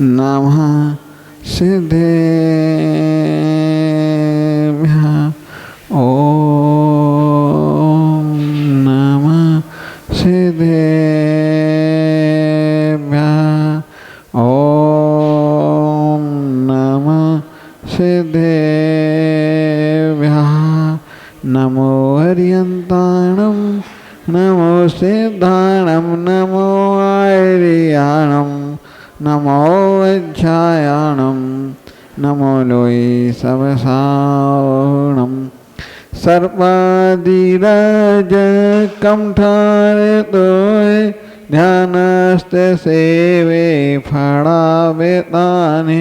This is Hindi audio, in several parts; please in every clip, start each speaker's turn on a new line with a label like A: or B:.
A: नमः सिद्धेभ्यः ओम नमः सिद्धेभ्यः ओम नमः सिद्धेभ्यः नमो हरियन्ताणं नमो सिद्धाणं नमो आर्याणं नमो अध्यायाणं नमो लोई सबसावणं सर्पादिराज कंठारतोय ध्यानस्थ सेवे फणावेतानि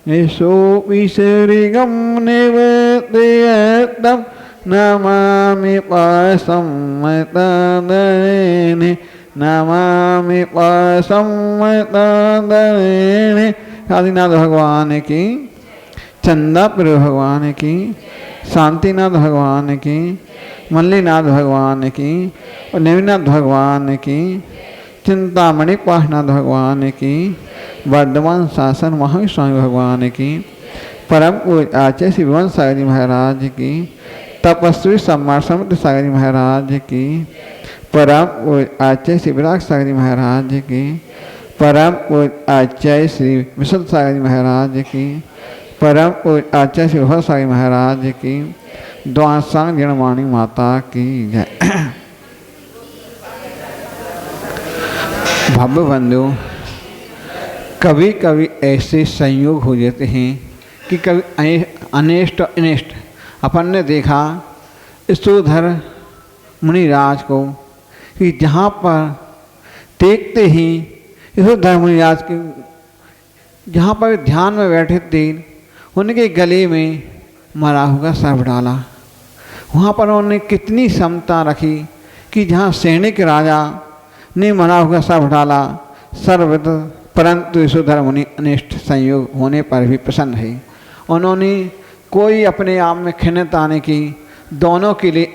A: यशो विसर्गं निवेदयतं नमामि पासम्मतादरेणे नमामि पासम्मतादरेणे। आदिनाथ भगवान की, चंदापुर भगवान की, शांतिनाथ भगवान की, मल्लीनाथ भगवान की और नेमिनाथ भगवान की, चिंतामणि पाठनाथ भगवान की, वर्धमान शासन महास्वामी भगवान की, परम पूज्य आचार्य श्री विमल सागर जी महाराज की, तपस्वी सम्राट समुद्र सागर जी महाराज की, परम पूज्य आचार्य श्री विराग सागर जी महाराज की, परम पूज्य आचार्य श्री विशुद्ध सागर जी महाराज की, परम पूज्य आचार्य श्री भगवत सागर महाराज की, द्वासांग जड़वाणी माता की जय। भव्य बंधु, कभी कभी ऐसे संयोग हो जाते हैं कि कभी अनिष्ट अनिष्ट। अपन ने देखा स्तूधर मुनिराज को कि जहाँ पर देखते ही स्तूधर मुनिराज के जहाँ पर ध्यान में बैठे थे उनके गले में मरा हुआ सर्प डाला। वहाँ पर उन्होंने कितनी समता रखी कि जहाँ सैनिक राजा ने मरा हुआ सर्प डाला सर्वत, परंतु स्तूधर मुनि अनिष्ट संयोग होने पर भी प्रसन्न है। उन्होंने कोई अपने आप में खिन्नता नहीं की, दोनों के लिए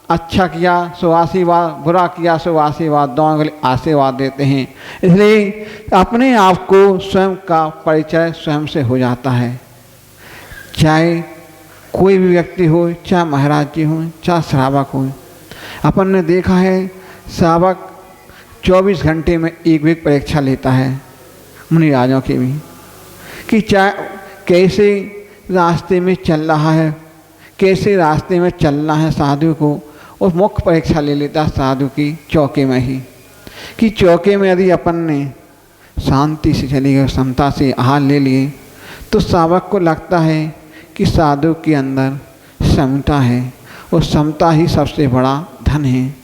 A: अच्छा किया सो आशीर्वाद, बुरा किया सो आशीर्वाद, दोनों के लिए आशीर्वाद देते हैं। इसलिए अपने आप को स्वयं का परिचय स्वयं से हो जाता है। चाहे कोई भी व्यक्ति हो, चाहे महाराज जी हो, चाहे श्रावक हो। अपन ने देखा है श्रावक 24 घंटे में एक भी परीक्षा लेता है मुनिराजों की भी, कि चाहे कैसे रास्ते में चल रहा है, कैसे रास्ते में चलना है साधु को, और मुख्य परीक्षा ले लेता साधु की चौके में ही, कि चौके में यदि अपन ने शांति से चली गई, समता से आहार ले लिए, तो श्रावक को लगता है कि साधु के अंदर समता है, और समता ही सबसे बड़ा धन है।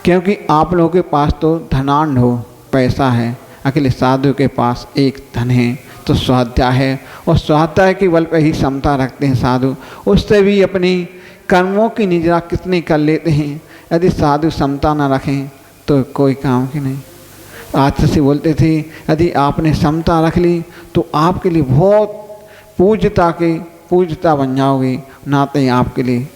A: क्योंकि आप लोगों के पास तो धनाढ़ हो, पैसा है, अकेले साधु के पास एक धन है तो स्वाध्याय है, और स्वाध्याय के बल पर ही समता रखते हैं साधु। उससे भी अपनी कर्मों की निजरा कितनी कर लेते हैं। यदि साधु समता न रखें तो कोई काम की नहीं। आचार्य से बोलते थे यदि आपने समता रख ली तो आपके लिए बहुत पूज्यता बन जाओगे, नाते आपके लिए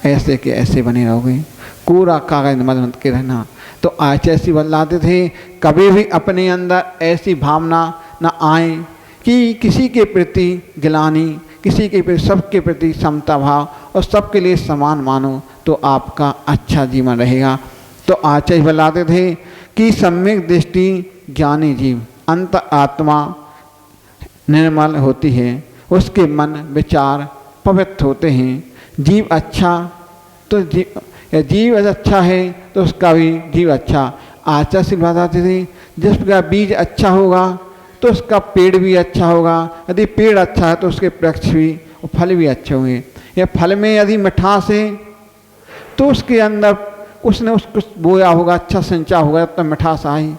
A: ऐसे के ऐसे बने रहोगे, कूड़ा कागज मत मत के रहना। तो आचार्य से बतलाते थे कभी भी अपने अंदर ऐसी भावना न आए कि किसी के प्रति गिलानी, किसी के प्रति, सबके प्रति समता भाव और सबके लिए समान मानो, तो आपका अच्छा जीवन रहेगा। तो आचार्य बतलाते थे कि सम्यक दृष्टि ज्ञानी जीव अंत आत्मा निर्मल होती है, उसके मन विचार पवित्र होते हैं। जीव अच्छा तो जीव अच्छा है तो उसका भी जीव अच्छा। आचार्य से बताते थे जिसका बीज अच्छा होगा तो उसका पेड़ भी अच्छा होगा, यदि पेड़ अच्छा है तो उसके वृक्ष भी और फल भी अच्छे होंगे। या फल में यदि मिठास है तो उसके अंदर उसने उसको बोया होगा, अच्छा सिंचा होगा तो मिठास आई।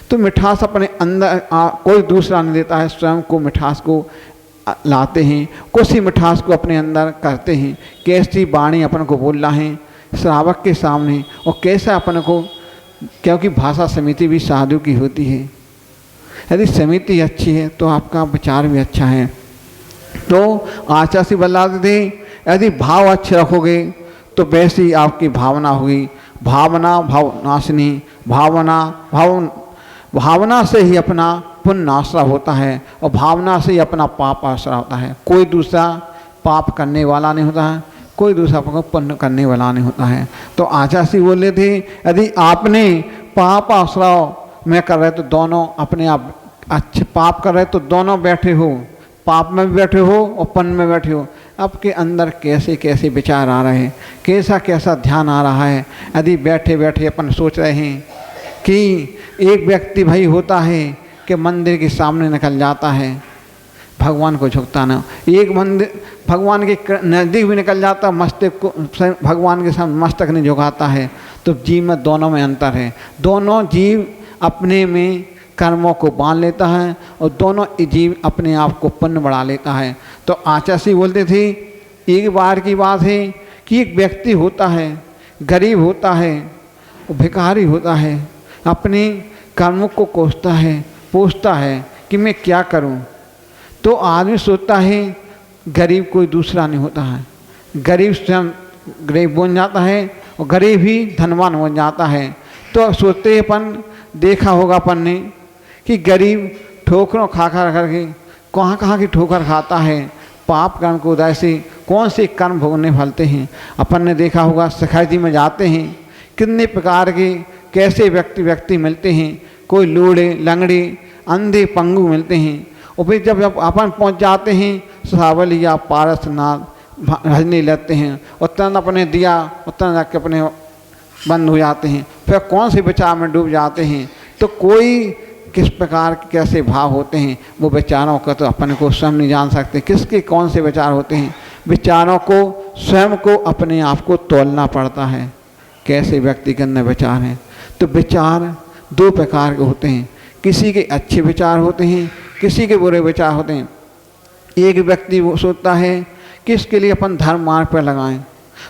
A: तो मिठास अपने अंदर कोई दूसरा नहीं देता है, स्वयं को मिठास को लाते हैं, कुछ ही मिठास को अपने अंदर करते हैं। कैसी वाणी अपन को बोलना है श्रावक के सामने, और कैसा अपन को, क्योंकि भाषा समिति भी साधु की होती है। यदि समिति अच्छी है तो आपका विचार भी अच्छा है। तो आचार्य से बतलाते थे यदि भाव अच्छे रखोगे तो वैसी आपकी भावना होगी। भावना भावनाशिनी, भावना से ही अपना पुण्य आश्रय होता है और भावना से ही अपना पाप आश्रय होता है। कोई दूसरा पाप करने वाला नहीं होता है, कोई दूसरा पुण्य करने वाला नहीं होता है। तो आचार्य जी बोले थे यदि आपने पाप आश्रय में कर रहे तो दोनों अपने आप अच्छे पाप कर रहे तो दोनों बैठे हो, पाप में भी बैठे हो और पुण्य में बैठे हो। आपके अंदर कैसे कैसे विचार आ रहे हैं, कैसा कैसा ध्यान आ रहा है। यदि बैठे बैठे अपन सोच रहे हैं कि एक व्यक्ति भाई होता है कि मंदिर के सामने निकल जाता है, भगवान को झुकता ना, एक मंदिर भगवान के नज़दीक भी निकल जाता, मस्तक को भगवान के सामने मस्तक नहीं झुकाता है। तो जीव में दोनों में अंतर है। दोनों जीव अपने में कर्मों को बांध लेता है और दोनों जीव अपने आप को पुण्य बढ़ा लेता है। तो आचार्य जी बोलते थे एक बार की बात है कि एक व्यक्ति होता है, गरीब होता है, भिखारी होता है, अपने कर्मों को कोसता है, पूछता है कि मैं क्या करूं। तो आदमी सोचता है गरीब कोई दूसरा नहीं होता है, गरीब स्वयं गरीब बन जाता है और गरीब ही धनवान बन जाता है। तो सोचते अपन देखा होगा अपन ने कि गरीब ठोकरों खा करके कहाँ कहाँ की ठोकर खाता है, पाप कर्म को उदय से कौन से कर्म भोगने फलते हैं। अपन ने देखा होगा सखाइती में जाते हैं कितने प्रकार के कैसे व्यक्ति मिलते हैं, कोई लूड़े लंगड़े अंधे पंगु मिलते हैं। और फिर जब अपन पहुंच जाते हैं सावलिया पारसनाथ भजने लगते हैं और तुरंत अपने दिया और तुरंत जाके अपने बंद हो जाते हैं, फिर कौन से विचार में डूब जाते हैं। तो कोई किस प्रकार के कैसे भाव होते हैं वो विचारों का तो अपन को स्वयं नहीं जान सकते, किसके कौन से विचार होते हैं। विचारों को स्वयं को अपने आप को तोलना पड़ता है, कैसे व्यक्ति के अंदर विचार हैं। तो विचार दो प्रकार के होते हैं, किसी के अच्छे विचार होते हैं, किसी के बुरे विचार होते हैं। एक व्यक्ति वो सोचता है कि इसके लिए अपन धर्म मार्ग पर लगाएं,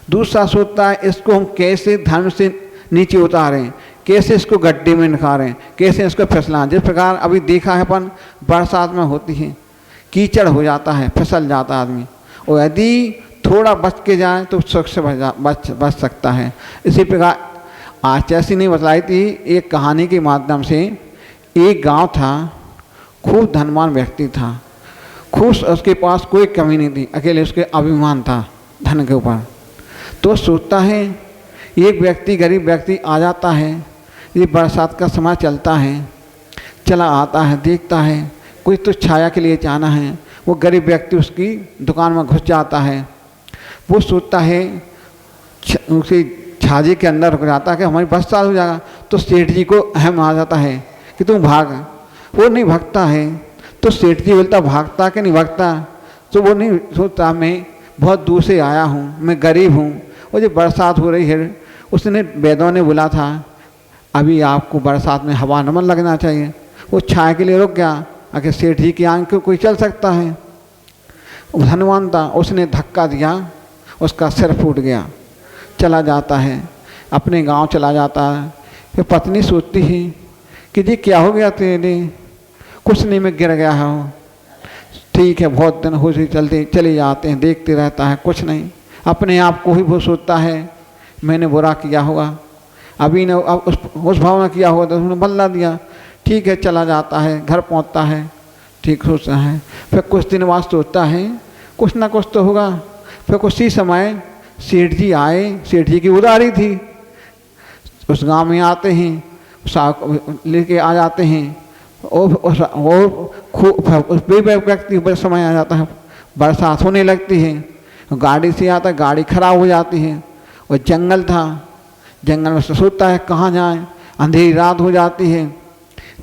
A: दूसरा सोचता है इसको हम कैसे धर्म से नीचे उतारें, कैसे इसको गड्ढे में निकालें, कैसे इसको फिसलाएं। जिस प्रकार अभी देखा है अपन बरसात में होती है, कीचड़ हो जाता है, फिसल जाता है आदमी, और यदि थोड़ा बच के जाए तो सुख से बच सकता है। इसी प्रकार आचार्य ने बताई थी एक कहानी के माध्यम से। एक गांव था, खूब धनवान व्यक्ति था, खुश, उसके पास कोई कमी नहीं थी, अकेले उसके अभिमान था धन के ऊपर। तो सोचता है एक व्यक्ति गरीब व्यक्ति आ जाता है, ये बरसात का समय चलता है, चला आता है, देखता है कोई तो छाया के लिए जाना है। वो गरीब व्यक्ति उसकी दुकान में घुस जाता है। वो सोचता है उसी छाजे के अंदर रुक जाता है कि हमारी बस चालू हो जाएगा। तो सेठ जी को अहम आ जाता है कि तुम भाग। वो नहीं भागता है। तो सेठ जी बोलता भागता कि नहीं भागता। तो वो नहीं सोचता मैं बहुत दूर से आया हूँ, मैं गरीब हूँ और जो बरसात हो रही है। उसने वैद्यों ने बोला था अभी आपको बरसात में हवा नमन लगना चाहिए। वो छाया के लिए रुक गया। आखिर सेठ जी की आंख को कोई चल सकता है। धनवान था, उसने धक्का दिया, उसका सिर फूट गया, चला जाता है, अपने गांव चला जाता है। फिर पत्नी सोचती है कि जी क्या हो गया तेरे। कुछ नहीं, मैं गिर गया हूँ। ठीक है, बहुत दिन हो चले जाते हैं, देखते रहता है, कुछ नहीं। अपने आप को ही वो सोचता है मैंने बुरा किया होगा, अभी ने उस भाव में किया होगा तो उसने बदला दिया। ठीक है, चला जाता है, घर पहुंचता है, ठीक सोचता है। फिर कुछ दिन बाद सोचता है कुछ ना कुछ तो होगा। फिर कुछ ही समय सेठ जी आए, सेठ जी की उधारी थी। उस गांव में आते हैं, लेके आ जाते हैं और व्यक्ति समय आ जाता है, बरसात होने लगती है, गाड़ी से आता है, गाड़ी खराब हो जाती है। और जंगल था, जंगल में सोचता है कहाँ जाए, अंधेरी रात हो जाती है।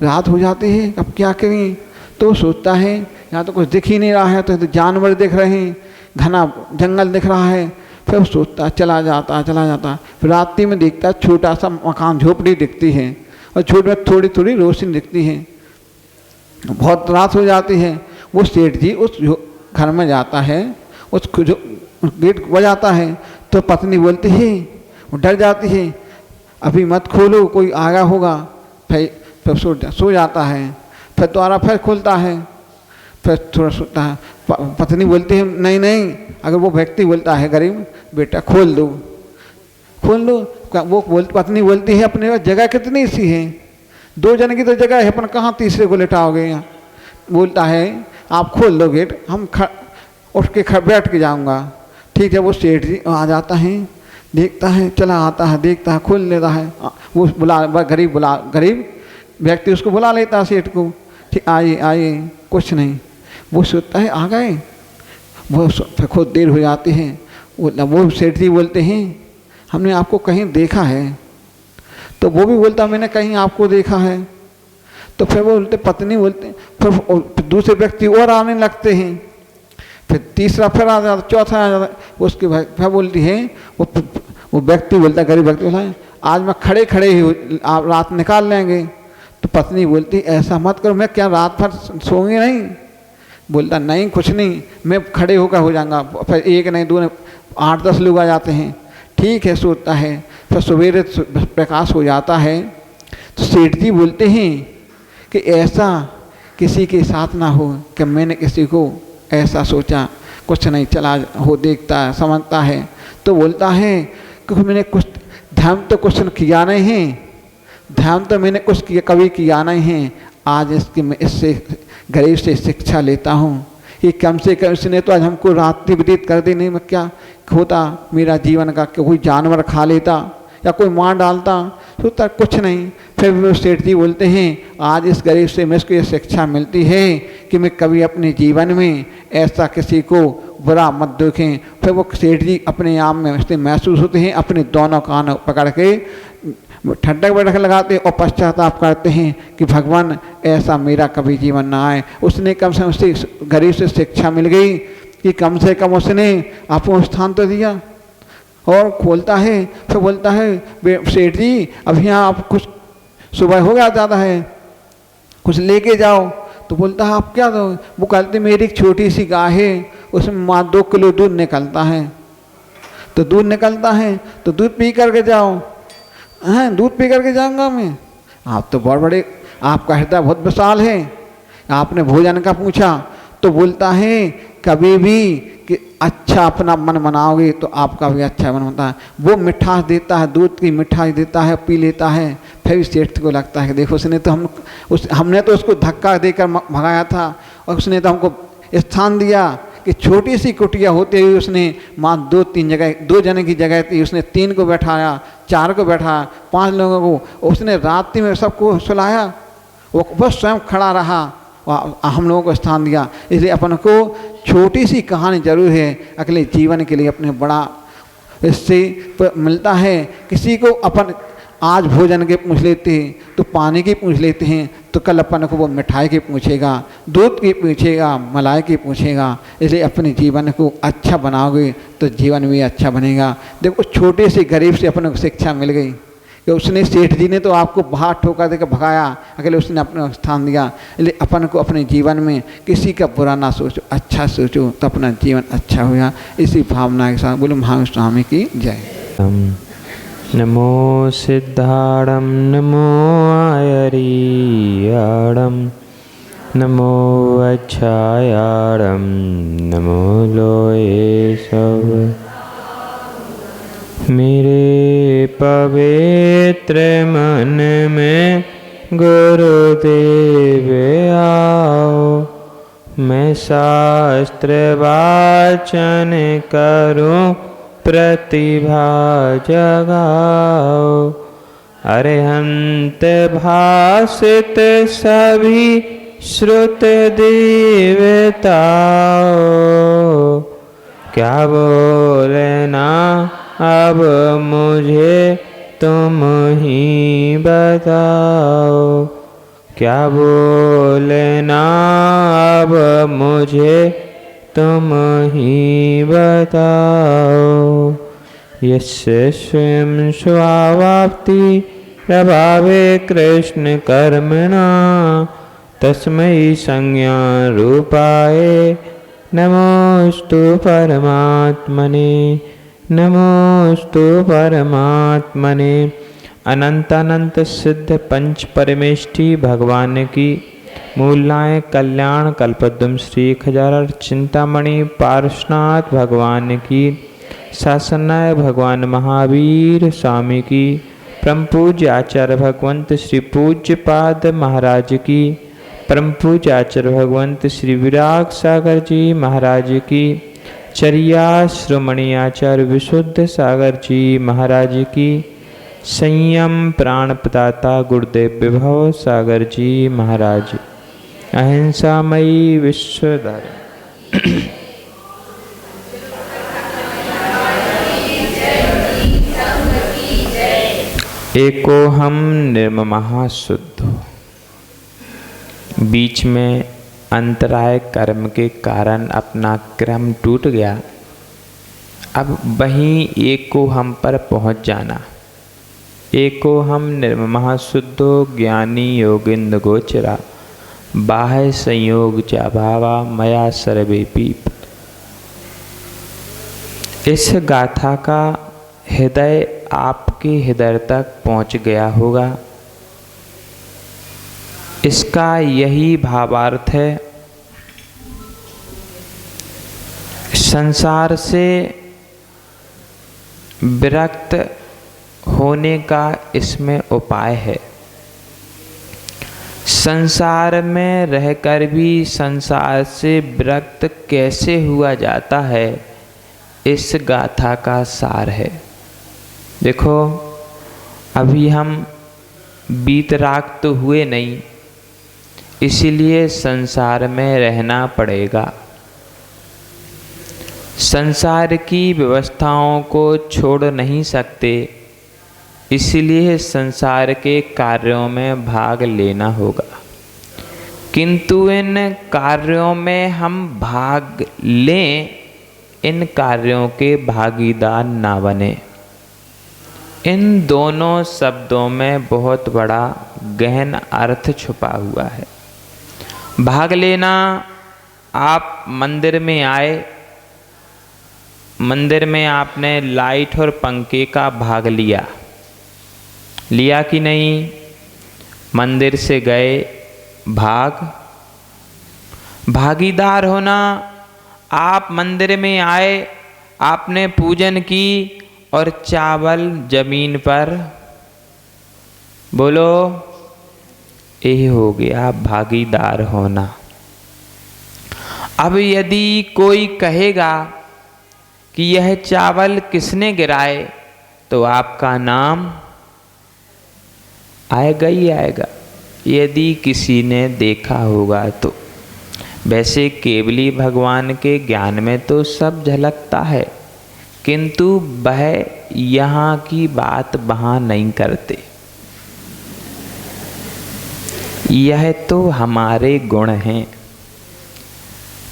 A: रात हो जाती है, अब क्या करें। तो सोचता है यहाँ तो कुछ दिख ही नहीं रहा है, तो जानवर दिख रहे हैं, घना जंगल दिख रहा है। फिर सोचता चला जाता। फिर रात्रि में देखता छोटा सा मकान झोपड़ी दिखती है और छोटे में थोड़ी थोड़ी रोशनी दिखती है। बहुत रात हो जाती है। वो सेठ जी उस घर में जाता है, उस गेट बजाता है। तो पत्नी बोलती है, वो डर जाती है, अभी मत खोलो, कोई आगा होगा। फिर सो जाता है। फिर द्वारा फिर खुलता है, फिर थोड़ा सोता है। पत्नी बोलती है नहीं, अगर वो व्यक्ति बोलता है गरीब, बेटा खोल दो। वो पत्नी बोलती है अपने पास जगह कितनी सी है, 2 जन की तो जगह है, अपन कहाँ तीसरे को लिटाओगे यहाँ। बोलता है आप खोल दो गेट, हम उठ के बैठ के जाऊँगा। ठीक है, वो सेठ जी आ जाता है, देखता है, चला आता है, देखता है, खोल लेता है। वो गरीब व्यक्ति उसको बुला लेता है सेठ को। ठीक, आइए आइए, कुछ नहीं। वो सोचता है आ गए, वो फिर खुद देर हो जाती है। वो सेठ जी बोलते हैं हमने आपको कहीं देखा है। तो वो भी बोलता मैंने कहीं आपको देखा है। तो फिर वो बोलते पत्नी बोलते, फिर दूसरे व्यक्ति और आने लगते हैं, फिर तीसरा फिर आ जाता, चौथा आ जाता। उसके फिर बोलती है वो व्यक्ति बोलता, गरीब व्यक्ति बोला आज मैं खड़े खड़े ही आप रात निकाल लेंगे। तो पत्नी बोलती ऐसा मत करो, मैं क्या रात भर सोऊंगी नहीं। बोलता नहीं कुछ नहीं, मैं खड़े होकर हो जाऊंगा। फिर 1 नहीं 2 नहीं 8-10 लोग आ जाते हैं। ठीक है, सोता है। फिर सवेरे प्रकाश हो जाता है। तो सेठ जी बोलते हैं कि ऐसा किसी के साथ ना हो कि मैंने किसी को ऐसा सोचा, कुछ नहीं, चला हो देखता है, समझता है। तो बोलता है क्योंकि मैंने कुछ धर्म तो कुछ किया नहीं है, धर्म तो मैंने कुछ किया कभी किया नहीं है। आज मैं इससे गरीब से शिक्षा लेता हूँ कि कम से कम इसने तो आज हमको रात्रि व्यतीत कर दी, नहीं मैं क्या होता मेरा जीवन का, कि कोई जानवर खा लेता या कोई मार डालता, सोचता कुछ नहीं। फिर वो सेठ जी बोलते हैं आज इस गरीब से मुझको ये शिक्षा मिलती है कि मैं कभी अपने जीवन में ऐसा किसी को बुरा मत देखें। फिर वो सेठ जी अपने आप में उससे महसूस होते हैं, अपने दोनों कान पकड़ के ठंडक बैठक लगाते और पश्चाताप करते हैं कि भगवान ऐसा मेरा कभी जीवन ना आए। उसने कम से कम उससे गरीब से शिक्षा मिल गई कि कम से कम उसने आपको स्थान तो दिया। और खोलता है, फिर बोलता है सेठ जी अब यहाँ आप कुछ सुबह हो गया ज़्यादा है, कुछ लेके जाओ। तो बोलता है आप क्या दो। वो कहते मेरी एक छोटी सी गाय है, उसमें 2 किलो दूध निकलता है। तो दूध निकलता है तो दूध पी करके जाओ। हैं, दूध पी करके जाऊँगा मैं। आप तो बहुत बड़े, आपका हृदय बहुत विशाल है। आपने भोजन का पूछा तो बोलता है कभी भी कि अच्छा अपना मन बनाओगे तो आपका भी अच्छा मन होता है। वो मिठास देता है, दूध की मिठास देता है, पी लेता है। फिर सेठ को लगता है कि देखो उसने तो हमने तो उसको धक्का देकर भगाया था और उसने तो हमको स्थान दिया कि छोटी सी कुटिया होते हुए उसने 2 जने की जगह थी, उसने 3 को बैठाया, 4 को बैठाया, 5 लोगों को उसने रात्रि में सबको सुलाया। वो बस स्वयं खड़ा रहा, हम लोगों को स्थान दिया। इसलिए अपन को छोटी सी कहानी जरूर है, अगले जीवन के लिए अपने बड़ा इससे मिलता है। किसी को अपन आज भोजन के पूछ लेते हैं तो पानी की पूछ लेते हैं, तो कल अपन को वो मिठाई की पूछेगा, दूध की पूछेगा, मलाई की पूछेगा। इसलिए अपने जीवन को अच्छा बनाओगे तो जीवन भी अच्छा बनेगा। देखो छोटे से गरीब से अपन को शिक्षा मिल गई कि उसने सेठ जी ने तो आपको बाहर ठोकर देकर भगाया, अकेले उसने अपना स्थान दिया। इसलिए अपन को अपने जीवन में किसी का बुरा ना सोचो, अच्छा सोचो तो अपना जीवन अच्छा होगा। इसी भावना के साथ बोलो महावीर स्वामी की जय।
B: नमो सिद्धाणं नमो आयरीयाणं नमो वच्छायाणं नमो लोये सब। मेरे पवित्र मन में गुरुदेव आओ, मैं शास्त्र वाचन करूं प्रतिभा जगाओ। अरिहंत भाषित सभी श्रुत देवताओ, क्या बोलना अब मुझे तुम ही बताओ, क्या बोलना अब मुझे तुम ही बताओ। यस्य स्वयं स्वावाप्ति प्रभावे कृष्ण कर्मणा, तस्मै संज्ञा रूपाय नमोस्तु परमात्मने, नमोस्तु परमात्मने। अनंत अनंत सिद्ध पंच परमेष्टि भगवान की मूलनाएँ कल्याण कल्पद्रुम श्री खजारर चिंतामणि पार्श्वनाथ भगवान की, शासनाय भगवान महावीर स्वामी की, परम पूज्य आचार्य भगवंत श्री पूज्य पाद महाराज की, परम पूज्य आचार्य भगवंत श्री विराग सागर जी महाराज की, चरिया श्रोमणी आचार्य विशुद्ध सागर जी महाराज की, संयम प्राण प्रदाता गुरुदेव विभव सागर जी महाराज, अहिंसामयी विश्वधारी एको हम निर्ममः शुद्ध। बीच में अंतराय कर्म के कारण अपना क्रम टूट गया। अब वहीं एको हम पर पहुंच जाना। एको हम निर्ममः शुद्धो ज्ञानी योगिंद्र गोचरा, बाह्य संयोग च भावा मया सर्वेपि। इस गाथा का हृदय आपके हृदय तक पहुंच गया होगा। इसका यही भावार्थ है। संसार से विरक्त होने का इसमें उपाय है। संसार में रहकर भी संसार से विरक्त कैसे हुआ जाता है, इस गाथा का सार है। देखो, अभी हम वीतराग तो हुए नहीं, इसीलिए संसार में रहना पड़ेगा। संसार की व्यवस्थाओं को छोड़ नहीं सकते, इसीलिए संसार के कार्यों में भाग लेना होगा। किंतु इन कार्यों में हम भाग लें, इन कार्यों के भागीदार ना बने। इन दोनों शब्दों में बहुत बड़ा गहन अर्थ छुपा हुआ है। भाग लेना, आप मंदिर में आए, मंदिर में आपने लाइट और पंखे का भाग लिया कि नहीं? मंदिर से गए, भागीदार होना। आप मंदिर में आए, आपने पूजन की और चावल जमीन पर, बोलो, यही हो गया भागीदार होना। अब यदि कोई कहेगा कि यह चावल किसने गिराए, तो आपका नाम आएगा ही आएगा, यदि किसी ने देखा होगा तो। वैसे केवली भगवान के ज्ञान में तो सब झलकता है, किंतु वह यहाँ की बात वहाँ नहीं करते। यह तो हमारे गुण हैं।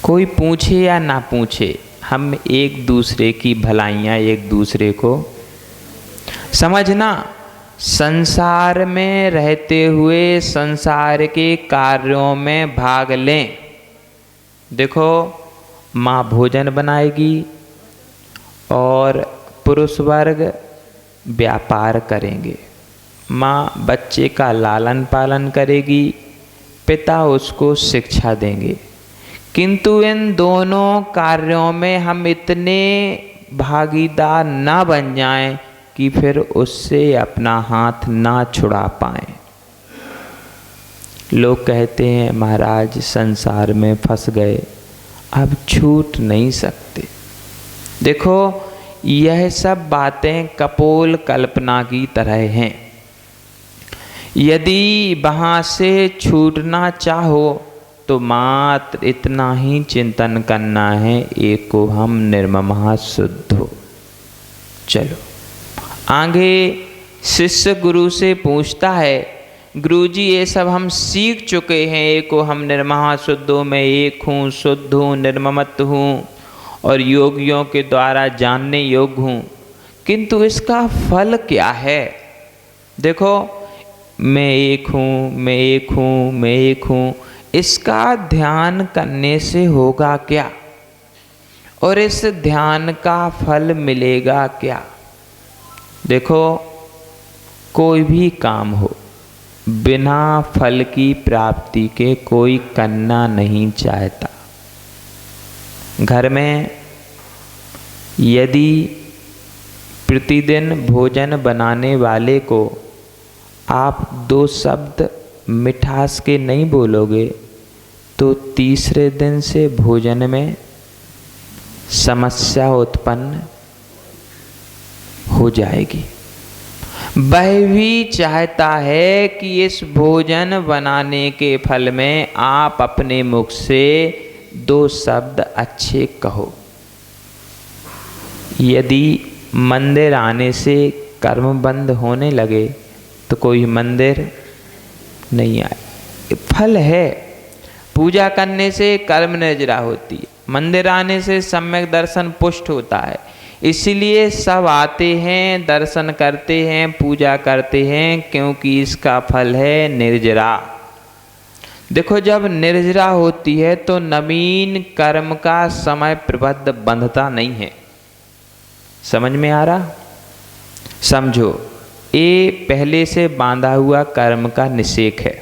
B: कोई पूछे या ना पूछे, हम एक दूसरे की भलाइयाँ एक दूसरे को समझना। संसार में रहते हुए संसार के कार्यों में भाग लें। देखो, माँ भोजन बनाएगी और पुरुष वर्ग व्यापार करेंगे। माँ बच्चे का लालन पालन करेगी, पिता उसको शिक्षा देंगे। किंतु इन दोनों कार्यों में हम इतने भागीदार ना बन जाएं कि फिर उससे अपना हाथ ना छुड़ा पाएं। लोग कहते हैं महाराज संसार में फंस गए, अब छूट नहीं सकते। देखो, यह सब बातें कपोल कल्पना की तरह हैं। यदि वहाँ से छूटना चाहो तो मात्र इतना ही चिंतन करना है, एको हम निर्ममः शुद्धो। चलो आगे शिष्य गुरु से पूछता है, गुरुजी ये सब हम सीख चुके हैं, एको हम निर्ममः शुद्धो, मैं एक हूँ, शुद्ध हूँ, निर्ममत हूँ और योगियों के द्वारा जानने योग्य हूँ, किंतु इसका फल क्या है? देखो, मैं एक हूँ, मैं एक हूँ, मैं एक हूँ, इसका ध्यान करने से होगा क्या और इस ध्यान का फल मिलेगा क्या? देखो, कोई भी काम हो, बिना फल की प्राप्ति के कोई करना नहीं चाहता। घर में यदि प्रतिदिन भोजन बनाने वाले को आप 2 शब्द मिठास के नहीं बोलोगे तो तीसरे दिन से भोजन में समस्या उत्पन्न हो जाएगी। वह भी चाहता है कि इस भोजन बनाने के फल में आप अपने मुख से 2 शब्द अच्छे कहो। यदि मंदिर आने से कर्म बंद होने लगे तो कोई मंदिर नहीं आए। फल है, पूजा करने से कर्म निर्जरा होती है, मंदिर आने से सम्यक दर्शन पुष्ट होता है। इसलिए सब आते हैं, दर्शन करते हैं, पूजा करते हैं, क्योंकि इसका फल है निर्जरा। देखो, जब निर्जरा होती है तो नवीन कर्म का समय प्रबद्ध बंधता नहीं है। समझ में आ रहा? समझो, ये पहले से बांधा हुआ कर्म का निषेक है।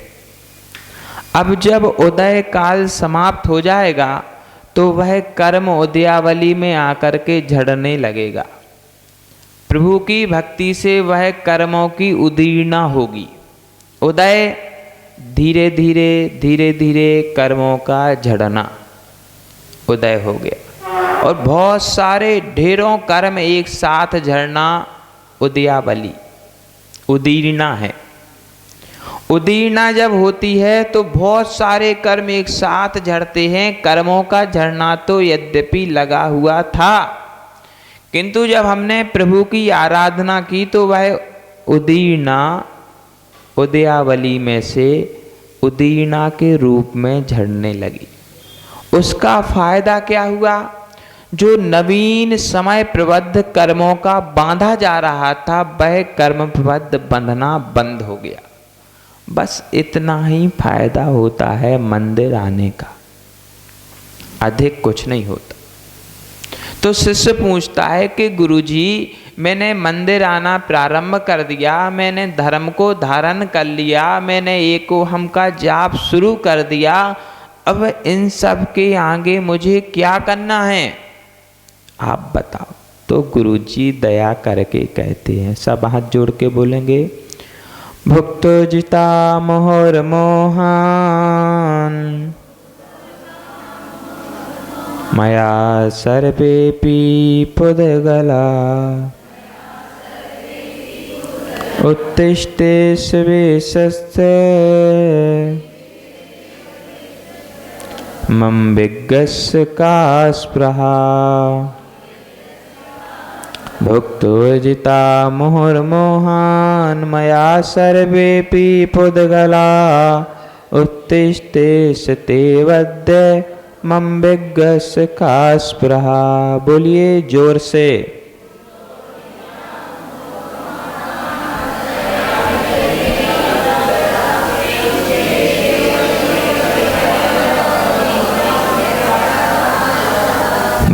B: अब जब उदय काल समाप्त हो जाएगा तो वह कर्म उदयावली में आकर के झड़ने लगेगा। प्रभु की भक्ति से वह कर्मों की उदीर्णा होगी। उदय धीरे धीरे धीरे धीरे कर्मों का झड़ना उदय हो गया, और बहुत सारे ढेरों कर्म एक साथ झड़ना उदयावली, उदीर्णा है। उदीर्णा जब होती है तो बहुत सारे कर्म एक साथ झड़ते हैं। कर्मों का झड़ना तो यद्यपि लगा हुआ था, किंतु जब हमने प्रभु की आराधना की तो वह उदीर्णा उदयावली में से उदीर्णा के रूप में झड़ने लगी। उसका फायदा क्या हुआ? जो नवीन समय प्रबद्ध कर्मों का बांधा जा रहा था वह कर्म प्रबद्ध बंधना बंद हो गया। बस इतना ही फायदा होता है मंदिर आने का, अधिक कुछ नहीं होता। तो शिष्य पूछता है कि गुरुजी, मैंने मंदिर आना प्रारंभ कर दिया, मैंने धर्म को धारण कर लिया, मैंने एकोहम का जाप शुरू कर दिया, अब इन सब के आगे मुझे क्या करना है, आप बताओ। तो गुरुजी दया करके कहते हैं, सब हाथ जोड़ के बोलेंगे, भुक्तो जिता मोहर मोहान मया सर्वेपि पुद्गला उत्तिष्ठे स्वेशस्ते मम विज्ञस्य का स्पृहा भुक्तोर्जिता मुहुर्मोहान् मया सर्वेपि पुद्गला उत्तिष्ठे सते वद्य मम विज्ञस्य का स्पृहा। बोलिए जोर से।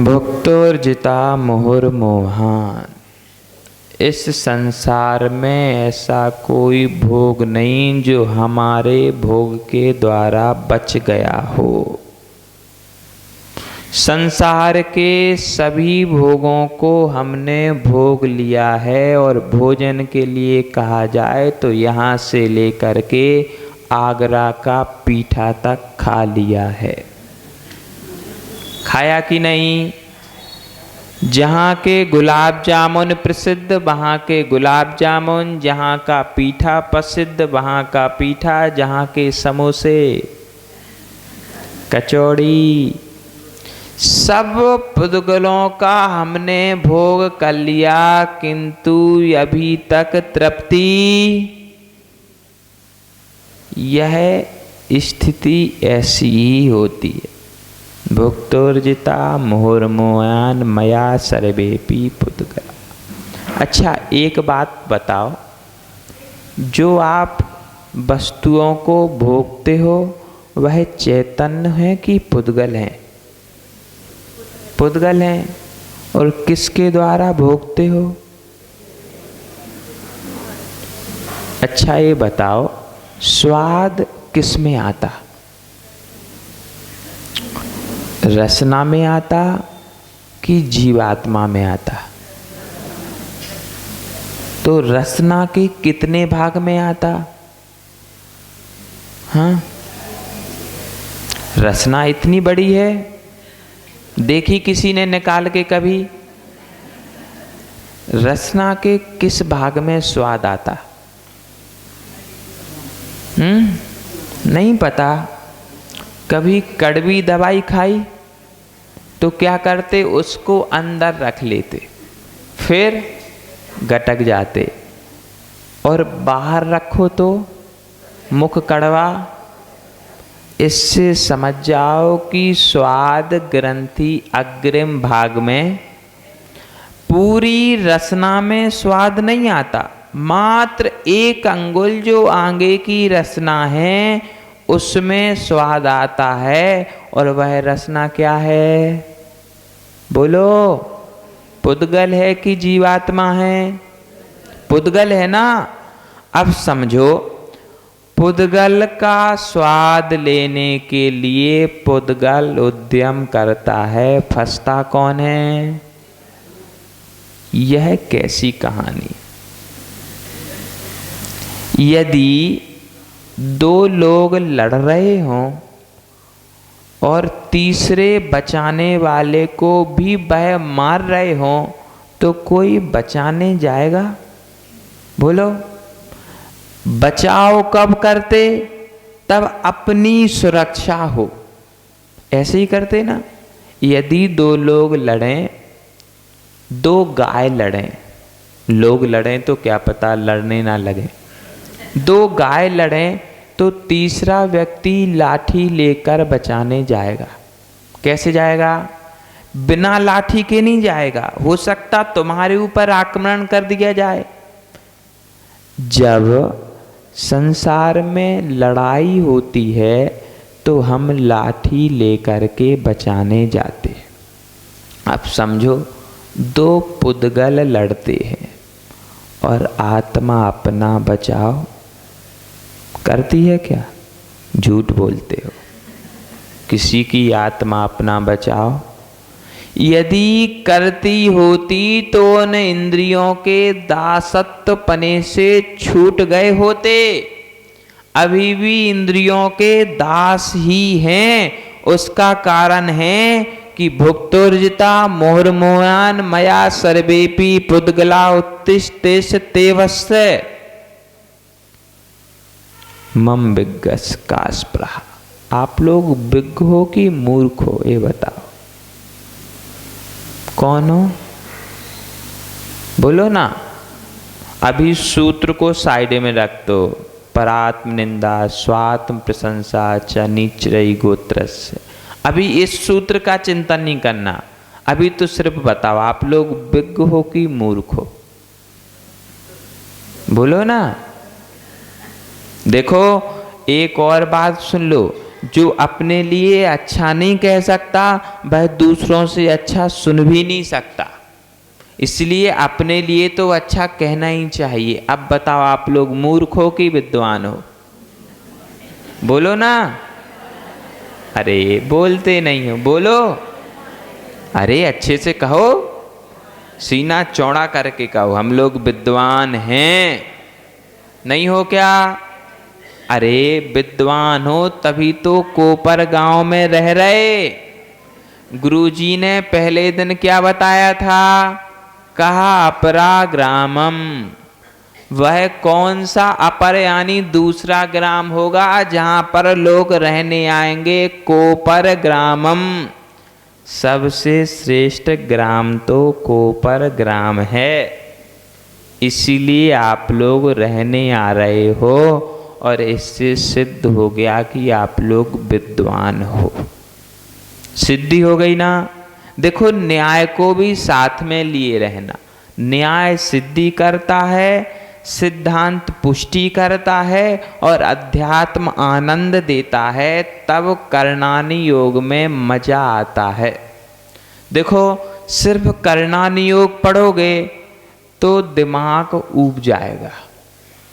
B: भुक्तोर्जिता मुहुर्मोहान्। इस संसार में ऐसा कोई भोग नहीं जो हमारे भोग के द्वारा बच गया हो। संसार के सभी भोगों को हमने भोग लिया है, और भोजन के लिए कहा जाए तो यहाँ से लेकर के आगरा का पीठा तक खा लिया है। खाया कि नहीं? जहाँ के गुलाब जामुन प्रसिद्ध वहाँ के गुलाब जामुन, जहाँ का पीठा प्रसिद्ध वहाँ का पीठा, जहाँ के समोसे कचौड़ी, सब पुद्गलों का हमने भोग कर लिया, किंतु अभी तक तृप्ति, यह स्थिति ऐसी ही होती है। भुक्तोर्जिता मुहुर्मोहान् मया सर्वेपि पुद्गला। अच्छा, एक बात बताओ, जो आप वस्तुओं को भोगते हो वह चैतन्य है कि पुद्गल है? पुद्गल हैं। और किसके द्वारा भोगते हो? अच्छा ये बताओ, स्वाद किस में आता? रसना में आता कि जीवात्मा में आता? तो रसना के कितने भाग में आता? हाँ, रसना इतनी बड़ी है, देखी किसी ने निकाल के कभी? रसना के किस भाग में स्वाद आता? नहीं पता। कभी कड़वी दवाई खाई तो क्या करते? उसको अंदर रख लेते, फिर गटक जाते, और बाहर रखो तो मुख कड़वा। इससे समझ जाओ कि स्वाद ग्रंथि अग्रिम भाग में, पूरी रसना में स्वाद नहीं आता। मात्र एक अंगुल जो आगे की रसना है उसमें स्वाद आता है। और वह रसना क्या है? बोलो, पुद्गल है कि जीवात्मा है? पुद्गल है ना। अब समझो, पुद्गल का स्वाद लेने के लिए पुद्गल उद्यम करता है, फंसता कौन है? यह कैसी कहानी? यदि दो लोग लड़ रहे हों और तीसरे बचाने वाले को भी वह मार रहे हों, तो कोई बचाने जाएगा? बोलो। बचाव कब करते? तब अपनी सुरक्षा हो, ऐसे ही करते ना। यदि दो लोग लड़ें, दो गाय लड़ें, लोग लड़ें तो क्या पता लड़ने ना लगे, दो गाय लड़ें तो तीसरा व्यक्ति लाठी लेकर बचाने जाएगा। कैसे जाएगा? बिना लाठी के नहीं जाएगा। हो सकता तुम्हारे ऊपर आक्रमण कर दिया जाए। जब संसार में लड़ाई होती है तो हम लाठी लेकर के बचाने जाते। अब समझो, दो पुद्गल लड़ते हैं और आत्मा अपना बचाव करती है क्या? झूठ बोलते हो। किसी की आत्मा अपना बचाव यदि करती होती तो उन इंद्रियों के दासत्व पने से छूट गए होते। अभी भी इंद्रियों के दास ही हैं। उसका कारण है कि भुक्तोर्जिता मोहर्मोहान मया सर्वेपि पुद्गला उत्तिष्ठेष तेवस्य मम विज्ञस् का स्पृहा। आप लोग विज्ञ हो कि मूर्ख हो, ये बताओ, कौन हो? बोलो ना। अभी सूत्र को साइड में रख दो। परात्म निंदा स्वात्म प्रशंसा च नीचरई गोत्रस्य। अभी इस सूत्र का चिंतन नहीं करना। अभी तो सिर्फ बताओ, आप लोग विज्ञ हो कि मूर्ख हो? बोलो ना। देखो, एक और बात सुन लो, जो अपने लिए अच्छा नहीं कह सकता वह दूसरों से अच्छा सुन भी नहीं सकता। इसलिए अपने लिए तो अच्छा कहना ही चाहिए। अब बताओ, आप लोग मूर्ख हो कि विद्वान हो? बोलो ना। अरे बोलते नहीं हो, बोलो। अरे अच्छे से कहो, सीना चौड़ा करके कहो, हम लोग विद्वान हैं। नहीं हो क्या? अरे विद्वान हो तभी तो कोपर गांव में रह रहे। गुरुजी ने पहले दिन क्या बताया था? कहा अपराग्रामम। वह कौन सा अपर यानी दूसरा ग्राम होगा जहां पर लोग रहने आएंगे? कोपर ग्रामम। सबसे श्रेष्ठ ग्राम तो कोपर ग्राम है। इसीलिए आप लोग रहने आ रहे हो और इससे सिद्ध हो गया कि आप लोग विद्वान हो। सिद्धि हो गई ना। देखो, न्याय को भी साथ में लिए रहना। न्याय सिद्धि करता है, सिद्धांत पुष्टि करता है और अध्यात्म आनंद देता है। तब करणानि योग में मजा आता है। देखो, सिर्फ करणानि योग पढ़ोगे तो दिमाग ऊब जाएगा।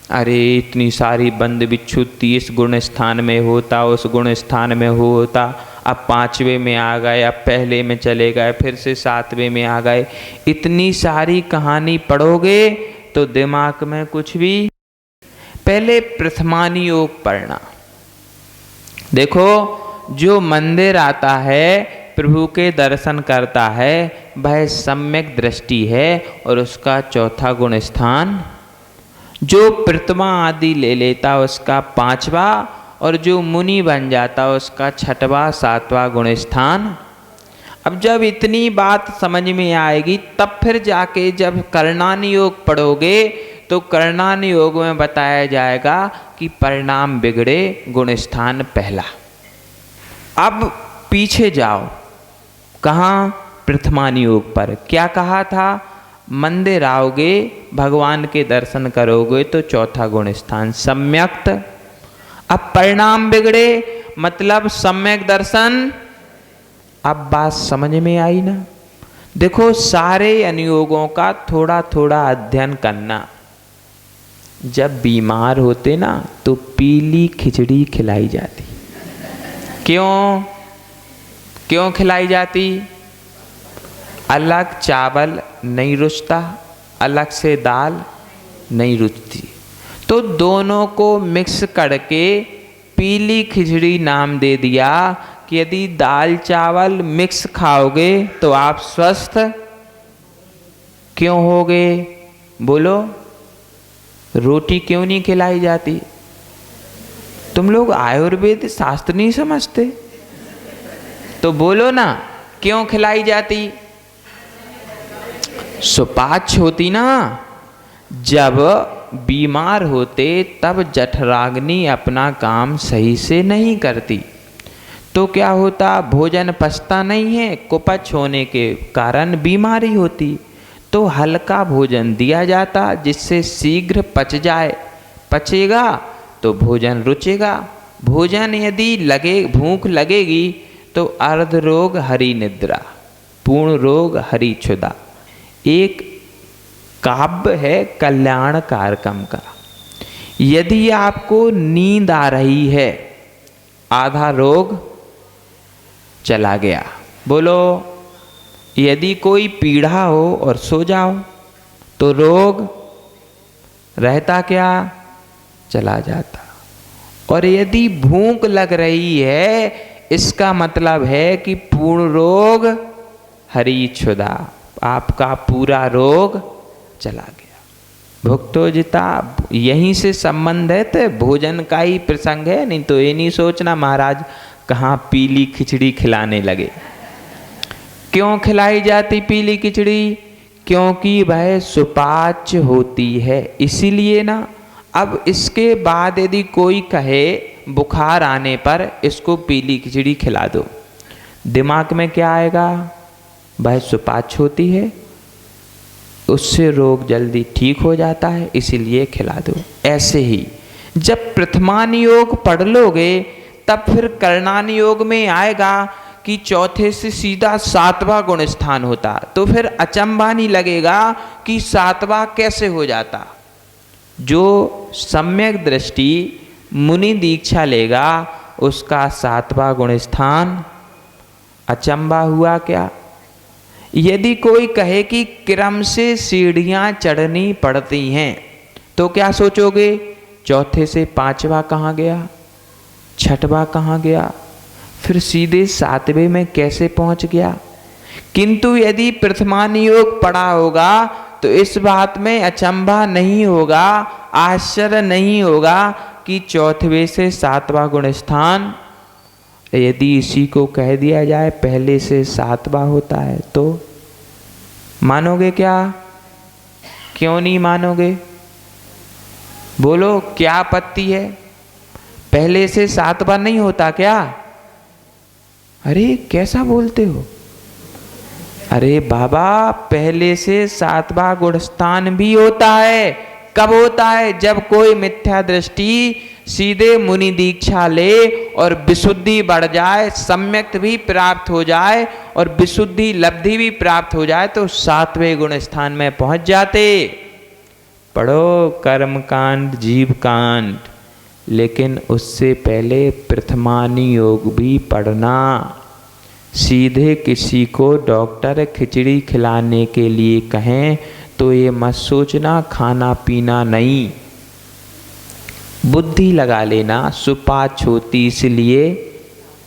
B: अरे इतनी सारी बंद बिच्छू 30 गुण स्थान में होता, उस गुण स्थान में होता, अब 5वें में आ गए, अब पहले में चले गए, फिर से 7वें में आ गए। इतनी सारी कहानी पढ़ोगे तो दिमाग में कुछ भी। पहले प्रथमानी योग पढ़ना। देखो, जो मंदिर आता है, प्रभु के दर्शन करता है, वह सम्यक दृष्टि है और उसका चौथा गुण स्थान। जो प्रतिमा आदि ले लेता उसका पांचवा, और जो मुनि बन जाता उसका छठवा सातवां गुण स्थान। अब जब इतनी बात समझ में आएगी तब फिर जाके जब करणानि योग पढ़ोगे तो करणानि योग में बताया जाएगा कि परिणाम बिगड़े, गुण स्थान पहला। अब पीछे जाओ, कहाँ? प्रथमानि योग पर क्या कहा था? मंदिर आओगे, भगवान के दर्शन करोगे तो चौथा गुण स्थान सम्यक्त। अब परिणाम बिगड़े मतलब सम्यक दर्शन। अब बात समझ में आई ना? देखो, सारे अनुयोगों का थोड़ा थोड़ा अध्ययन करना। जब बीमार होते ना तो पीली खिचड़ी खिलाई जाती। क्यों? क्यों खिलाई जाती? अलग चावल नहीं रुचता, अलग से दाल नहीं रुचती, तो दोनों को मिक्स करके पीली खिचड़ी नाम दे दिया कि यदि दाल चावल मिक्स खाओगे तो आप स्वस्थ क्यों होगे? बोलो, रोटी क्यों नहीं खिलाई जाती? तुम लोग आयुर्वेद शास्त्र नहीं समझते? तो बोलो ना, क्यों खिलाई जाती? सुपाच्य होती ना। जब बीमार होते तब जठराग्नि अपना काम सही से नहीं करती, तो क्या होता? भोजन पचता नहीं है, कुपच होने के कारण बीमारी होती, तो हल्का भोजन दिया जाता जिससे शीघ्र पच जाए। पचेगा तो भोजन रुचेगा। भोजन यदि भूख लगेगी तो अर्ध रोग हरि निद्रा, पूर्ण रोग हरि क्षुधा। एक काव्य है कल्याण कारकम का। यदि आपको नींद आ रही है, आधा रोग चला गया। बोलो, यदि कोई पीड़ा हो और सो जाओ तो रोग रहता क्या? चला जाता। और यदि भूख लग रही है, इसका मतलब है कि पूर्ण रोग हरि क्षुधा, आपका पूरा रोग चला गया। भुक्तो जिता, यहीं से संबंध है, तो भोजन का ही प्रसंग है। नहीं तो ये नहीं सोचना महाराज कहाँ पीली खिचड़ी खिलाने लगे। क्यों खिलाई जाती पीली खिचड़ी? क्योंकि वह सुपाच्य होती है, इसीलिए ना। अब इसके बाद यदि कोई कहे बुखार आने पर इसको पीली खिचड़ी खिला दो, दिमाग में क्या आएगा? वह सुपाच्य होती है, उससे रोग जल्दी ठीक हो जाता है, इसीलिए खिला दो। ऐसे ही जब प्रथमानि योग पढ़ लोगे तब फिर करणानि योग में आएगा कि चौथे से सीधा सातवां गुण स्थान होता, तो फिर अचंभा नहीं लगेगा कि सातवां कैसे हो जाता। जो सम्यक दृष्टि मुनि दीक्षा लेगा उसका सातवां गुण स्थान। अचंभा हुआ क्या? यदि कोई कहे कि क्रम से सीढ़ियां चढ़नी पड़ती हैं, तो क्या सोचोगे? चौथे से पांचवा कहाँ गया, छठवां कहाँ गया, फिर सीधे सातवें में कैसे पहुंच गया? किंतु यदि प्रथमानि योग पढ़ा होगा तो इस बात में अचंभा नहीं होगा, आश्चर्य नहीं होगा कि चौथवे से सातवां गुण स्थान। यदि इसी को कह दिया जाए पहले से सातवां होता है तो मानोगे क्या? क्यों नहीं मानोगे? बोलो, क्या आपत्ति है? पहले से सातवां नहीं होता क्या? अरे कैसा बोलते हो? अरे बाबा, पहले से सातवां गुण स्थान भी होता है। कब होता है? जब कोई मिथ्या दृष्टि सीधे मुनि दीक्षा ले और विशुद्धि बढ़ जाए, सम्यक भी प्राप्त हो जाए और विशुद्धि लब्धि भी प्राप्त हो जाए, तो सातवें गुण स्थान में पहुंच जाते। पढ़ो कर्म कांड, जीव कांड, लेकिन उससे पहले प्रथमानि योग भी पढ़ना। सीधे किसी को डॉक्टर खिचड़ी खिलाने के लिए कहें तो ये मत सोचना खाना पीना नहीं, बुद्धि लगा लेना सुपाच्य होती इसलिए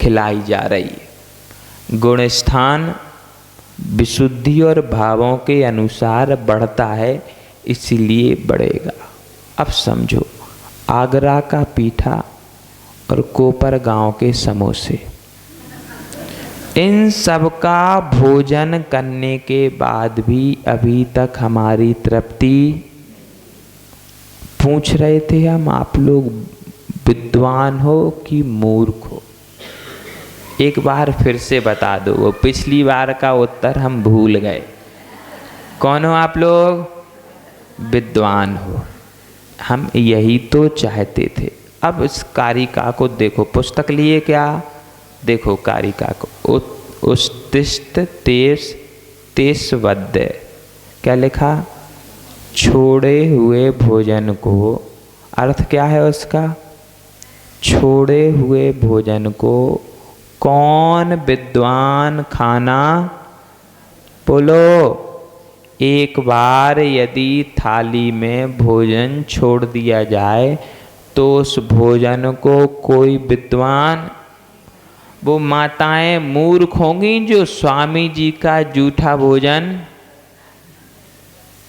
B: खिलाई जा रही है। गुण स्थान विशुद्धि और भावों के अनुसार बढ़ता है, इसलिए बढ़ेगा। अब समझो, आगरा का पीठा और कोपर गांव के समोसे, इन सब का भोजन करने के बाद भी अभी तक हमारी तृप्ति, पूछ रहे थे हम, आप लोग विद्वान हो कि मूर्ख हो? एक बार फिर से बता दो, वो पिछली बार का उत्तर हम भूल गए। कौन हो आप लोग? विद्वान हो। हम यही तो चाहते थे। अब इस कारिका को देखो, पुस्तक लिए क्या? देखो कारिका को, उत्तिष्ठ तेस वद्य, क्या लिखा? छोड़े हुए भोजन को, अर्थ क्या है उसका? छोड़े हुए भोजन को कौन विद्वान खाना? बोलो। एक बार यदि थाली में भोजन छोड़ दिया जाए तो उस भोजन को कोई विद्वान, वो माताएं मूर्ख होंगी जो स्वामी जी का जूठा भोजन,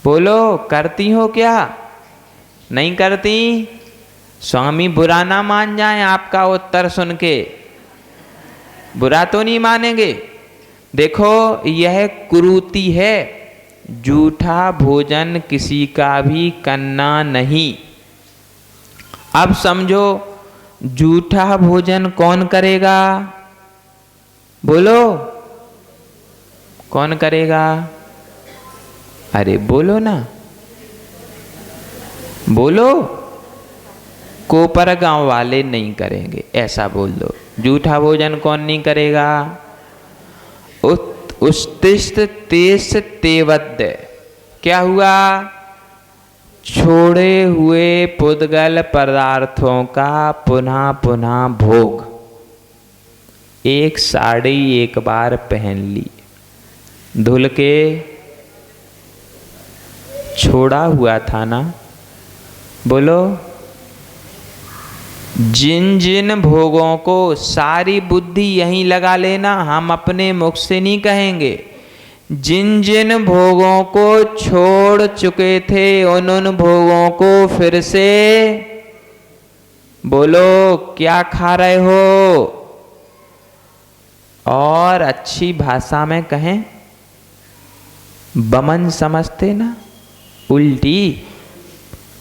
B: बोलो, करती हो क्या? नहीं करती? स्वामी बुरा ना मान जाए आपका उत्तर सुन के, बुरा तो नहीं मानेंगे। देखो यह कुरीति है, जूठा भोजन किसी का भी करना नहीं। अब समझो, जूठा भोजन कौन करेगा? बोलो, कौन करेगा? अरे बोलो ना, बोलो। कोपर गांव वाले नहीं करेंगे, ऐसा बोल दो। जूठा भोजन कौन नहीं करेगा? उत्तिष्ठ तेस तेवद्य, क्या हुआ? छोड़े हुए पुद्गल पदार्थों का पुनः पुनः भोग। एक साड़ी एक बार पहन ली, धुल के छोड़ा हुआ था ना, बोलो। जिन जिन भोगों को, सारी बुद्धि यहीं लगा लेना, हम अपने मुख से नहीं कहेंगे। जिन जिन भोगों को छोड़ चुके थे उन उन भोगों को फिर से, बोलो, क्या खा रहे हो? और अच्छी भाषा में कहें, बमन समझते ना, उल्टी।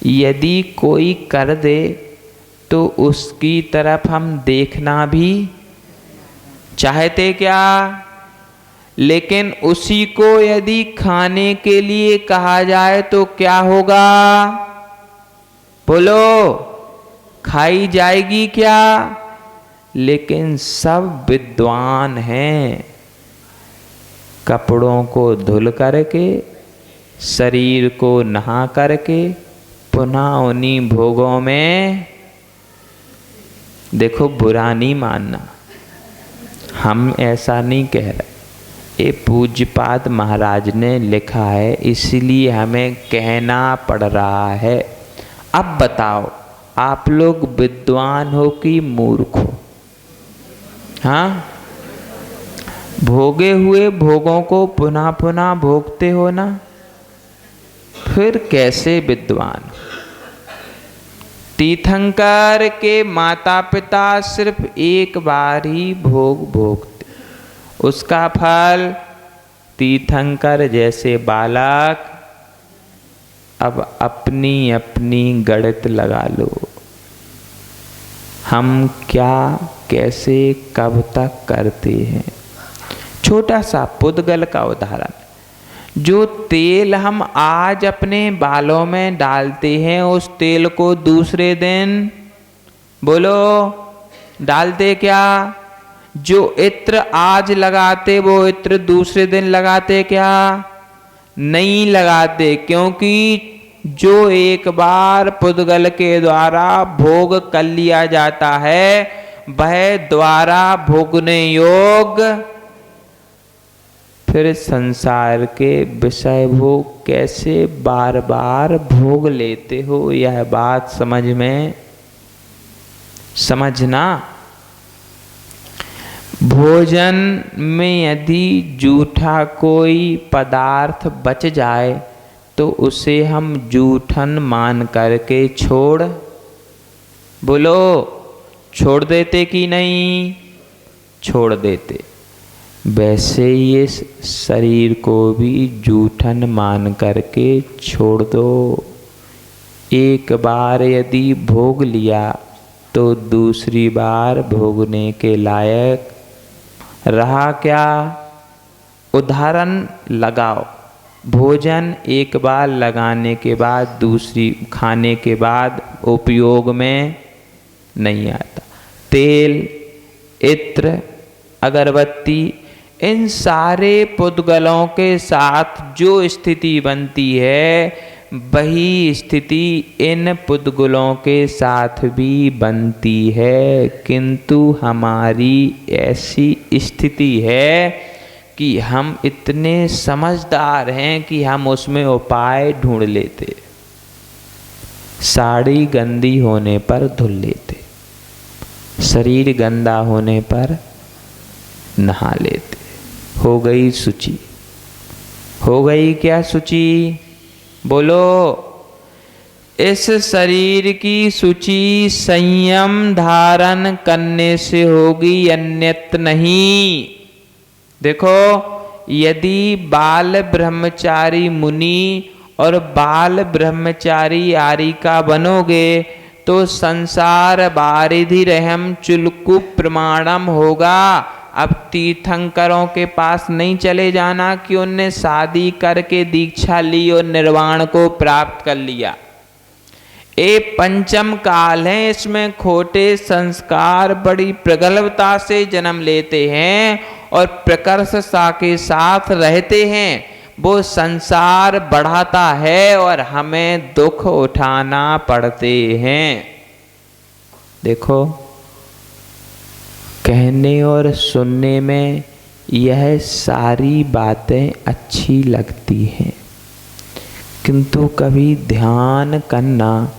B: यदि कोई कर दे तो उसकी तरफ हम देखना भी चाहते क्या? लेकिन उसी को यदि खाने के लिए कहा जाए तो क्या होगा? बोलो, खाई जाएगी क्या? लेकिन सब विद्वान हैं, कपड़ों को धुल करके, शरीर को नहा करके, पुनः उन्हीं भोगों में, देखो बुरा नहीं मानना, हम ऐसा नहीं कह रहे, ये पूज्यपाद महाराज ने लिखा है, इसलिए हमें कहना पड़ रहा है। अब बताओ, आप लोग विद्वान हो कि मूर्ख हो? हाँ, भोगे हुए भोगों को पुनः पुनः भोगते हो ना, फिर कैसे विद्वान? तीर्थंकर के माता पिता सिर्फ एक बार ही भोग भोगते, उसका फल तीर्थंकर जैसे बालक अब अपनी अपनी गणित लगा लो। हम क्या, कैसे, कब तक करते हैं। छोटा सा पुद्गल का उदाहरण, जो तेल हम आज अपने बालों में डालते हैं उस तेल को दूसरे दिन, बोलो, डालते क्या? जो इत्र आज लगाते वो इत्र दूसरे दिन लगाते क्या? नहीं लगाते, क्योंकि जो एक बार पुद्गल के द्वारा भोग कर लिया जाता है वह द्वारा भोगने योग्य फिर संसार के विषय भोग कैसे बार बार भोग लेते हो, यह बात समझ में समझना। भोजन में यदि जूठा कोई पदार्थ बच जाए तो उसे हम जूठन मान करके बोलो छोड़ देते कि नहीं? छोड़ देते। वैसे ये शरीर को भी जूठन मान करके छोड़ दो। एक बार यदि भोग लिया तो दूसरी बार भोगने के लायक रहा क्या? उदाहरण लगाओ। भोजन एक बार लगाने के बाद दूसरी खाने के बाद उपयोग में नहीं आता। तेल, इत्र, अगरबत्ती, इन सारे पुद्गलों के साथ जो स्थिति बनती है वही स्थिति इन पुद्गलों के साथ भी बनती है, किंतु हमारी ऐसी स्थिति है कि हम इतने समझदार हैं कि हम उसमें उपाय ढूंढ लेते। साड़ी गंदी होने पर धुल लेते, शरीर गंदा होने पर नहा लेते। हो गई शुचि। हो गई क्या शुचि? बोलो। इस शरीर की शुचि संयम धारण करने से होगी, अन्यत्र नहीं। देखो, यदि बाल ब्रह्मचारी मुनि और बाल ब्रह्मचारी आरिका बनोगे तो संसार बारिधि रहम चुलकु प्रमाणम होगा। अब तीर्थंकरों के पास नहीं चले जाना कि उनने शादी करके दीक्षा ली और निर्वाण को प्राप्त कर लिया। ये पंचम काल है, इसमें खोटे संस्कार बड़ी प्रगल्भता से जन्म लेते हैं और प्रकर्षता के साथ रहते हैं। वो संसार बढ़ाता है और हमें दुख उठाना पड़ते हैं। देखो, कहने और सुनने में यह सारी बातें अच्छी लगती हैं, किंतु कभी ध्यान करना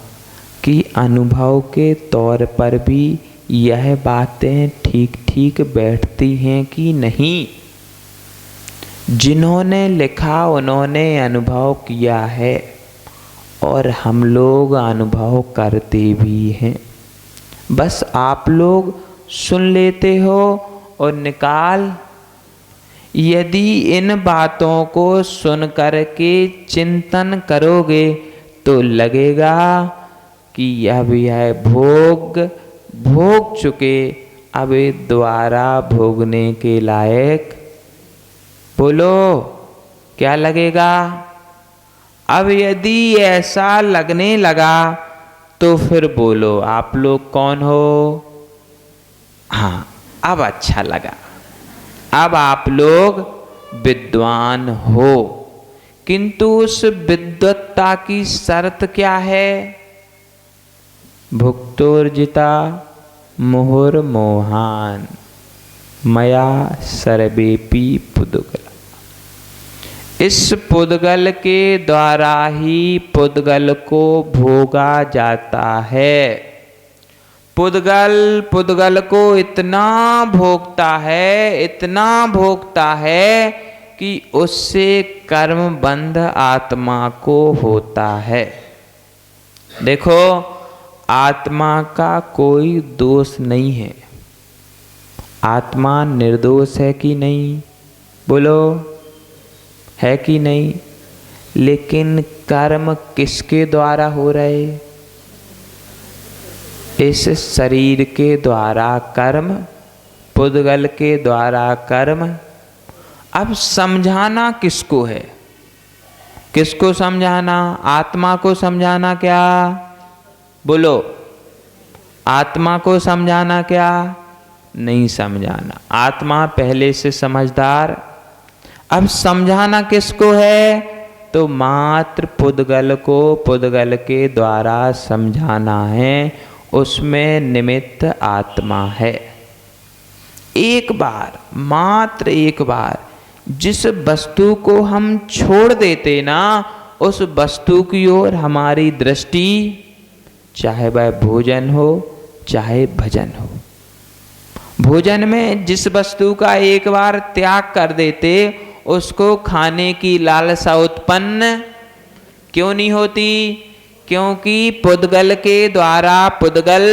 B: कि अनुभव के तौर पर भी यह बातें ठीक ठीक बैठती हैं कि नहीं। जिन्होंने लिखा उन्होंने अनुभव किया है और हम लोग अनुभव करते भी हैं। बस आप लोग सुन लेते हो और निकाल। यदि इन बातों को सुन करके चिंतन करोगे तो लगेगा कि अब यह भोग चुके, अब दोबारा भोगने के लायक। बोलो, क्या लगेगा? अब यदि ऐसा लगने लगा तो फिर बोलो आप लोग कौन हो? हाँ, अब अच्छा लगा। अब आप लोग विद्वान हो, किंतु उस विद्वत्ता की शर्त क्या है? भुक्तोर्जिता मुहुर्मोहान मया सर्वेपि पुद्गल। इस पुद्गल के द्वारा ही पुद्गल को भोगा जाता है। पुद्गल को इतना भोगता है कि उससे कर्म बंध आत्मा को होता है। देखो, आत्मा का कोई दोष नहीं है। आत्मा निर्दोष है कि नहीं? बोलो, है कि नहीं? लेकिन कर्म किसके द्वारा हो रहे? इस शरीर के द्वारा कर्म, पुद्गल के द्वारा कर्म। अब समझाना किसको है? किसको समझाना? आत्मा को समझाना क्या? बोलो, आत्मा को समझाना क्या? नहीं समझाना। आत्मा पहले से समझदार। अब समझाना किसको है? तो मात्र पुद्गल को पुद्गल के द्वारा समझाना है। उसमें निमित्त आत्मा है। एक बार, मात्र एक बार जिस वस्तु को हम छोड़ देते ना, उस वस्तु की ओर हमारी दृष्टि, चाहे वह भोजन हो चाहे भजन हो। भोजन में जिस वस्तु का एक बार त्याग कर देते, उसको खाने की लालसा उत्पन्न क्यों नहीं होती? क्योंकि पुद्गल के द्वारा पुद्गल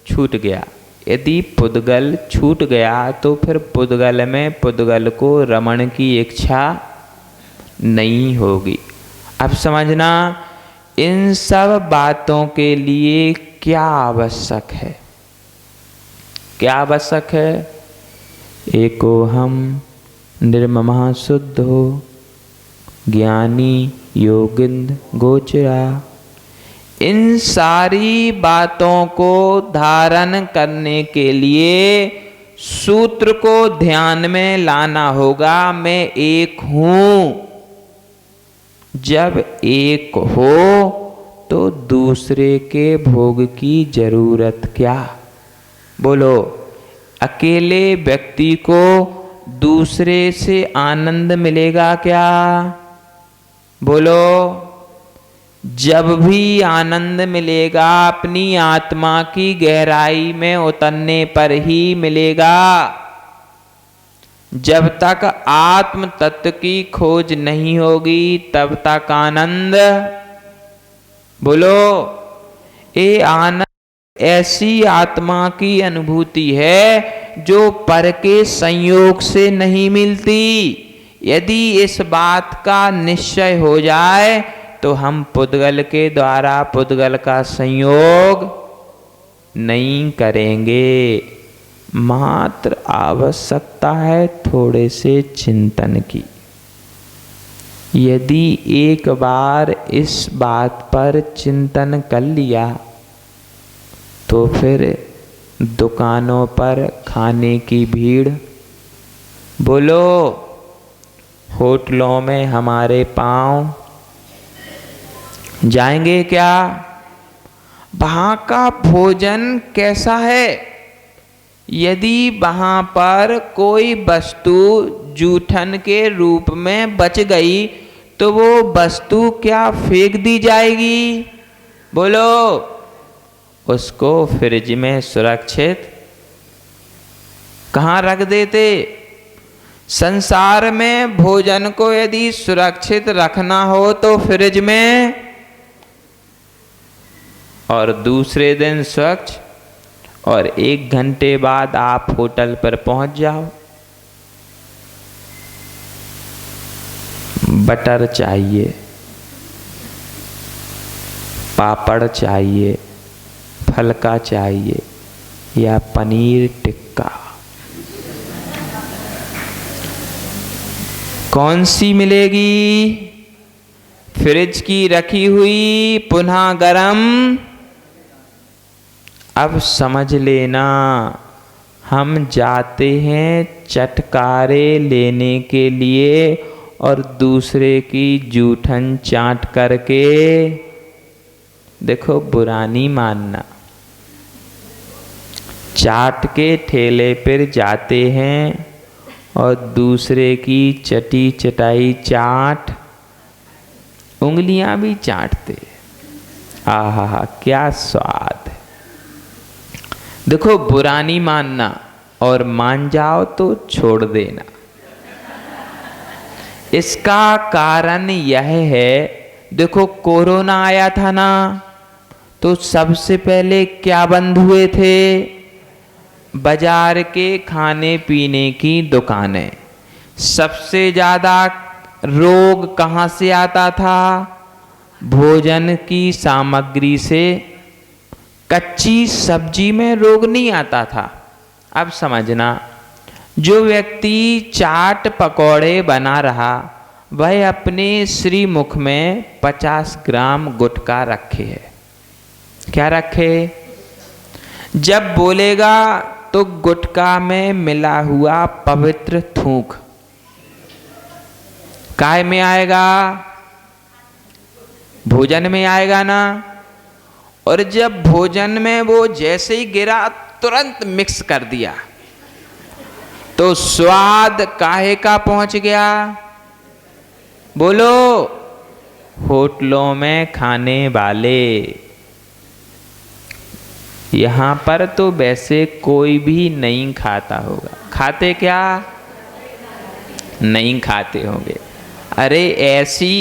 B: छूट गया। यदि पुद्गल छूट गया तो फिर पुद्गल में पुद्गल को रमण की इच्छा नहीं होगी। अब समझना, इन सब बातों के लिए क्या आवश्यक है? क्या आवश्यक है? एको हम निर्ममः शुद्धो ज्ञानी योगिंद गोचरा। इन सारी बातों को धारण करने के लिए सूत्र को ध्यान में लाना होगा। मैं एक हूं। जब एक हो तो दूसरे के भोग की जरूरत क्या? बोलो, अकेले व्यक्ति को दूसरे से आनंद मिलेगा क्या? बोलो, जब भी आनंद मिलेगा अपनी आत्मा की गहराई में उतरने पर ही मिलेगा। जब तक आत्म तत्व की खोज नहीं होगी तब तक आनंद, बोलो, ये आनंद ऐसी आत्मा की अनुभूति है जो पर के संयोग से नहीं मिलती। यदि इस बात का निश्चय हो जाए तो हम पुद्गल के द्वारा पुद्गल का संयोग नहीं करेंगे। मात्र आवश्यकता है थोड़े से चिंतन की। यदि एक बार इस बात पर चिंतन कर लिया तो फिर दुकानों पर खाने की भीड़, बोलो, होटलों में हमारे पांव जाएंगे क्या? वहां का भोजन कैसा है? यदि वहां पर कोई वस्तु जूठन के रूप में बच गई तो वो वस्तु क्या फेंक दी जाएगी? बोलो, उसको फ्रिज में सुरक्षित कहाँ रख देते? संसार में भोजन को यदि सुरक्षित रखना हो तो फ्रिज में, और दूसरे दिन स्वच्छ, और 1 घंटे बाद आप होटल पर पहुंच जाओ। बटर चाहिए, पापड़ चाहिए, फलका चाहिए या पनीर टिक्का, कौन सी मिलेगी? फ्रिज की रखी हुई पुनः गरम। अब समझ लेना, हम जाते हैं चटकारे लेने के लिए और दूसरे की जूठन चाट करके, देखो बुरा नहीं मानना, चाट के ठेले पर जाते हैं और दूसरे की चटी चटाई चाट, उंगलियां भी चाटते। आहा, क्या स्वाद है। देखो, बुरा नहीं मानना, और मान जाओ तो छोड़ देना। इसका कारण यह है, देखो कोरोना आया था ना, तो सबसे पहले क्या बंद हुए थे? बाजार के खाने पीने की दुकानें। सबसे ज्यादा रोग कहाँ से आता था? भोजन की सामग्री से। कच्ची सब्जी में रोग नहीं आता था। अब समझना, जो व्यक्ति चाट पकौड़े बना रहा वह अपने श्रीमुख में 50 ग्राम गुटखा रखे है। क्या रखे? जब बोलेगा तो गुटखा में मिला हुआ पवित्र थूक काय में आएगा? भोजन में आएगा ना। और जब भोजन में वो जैसे ही गिरा तुरंत मिक्स कर दिया, तो स्वाद काहे का पहुंच गया? बोलो, होटलों में खाने वाले। यहां पर तो वैसे कोई भी नहीं खाता होगा। खाते क्या? नहीं खाते होंगे। अरे ऐसी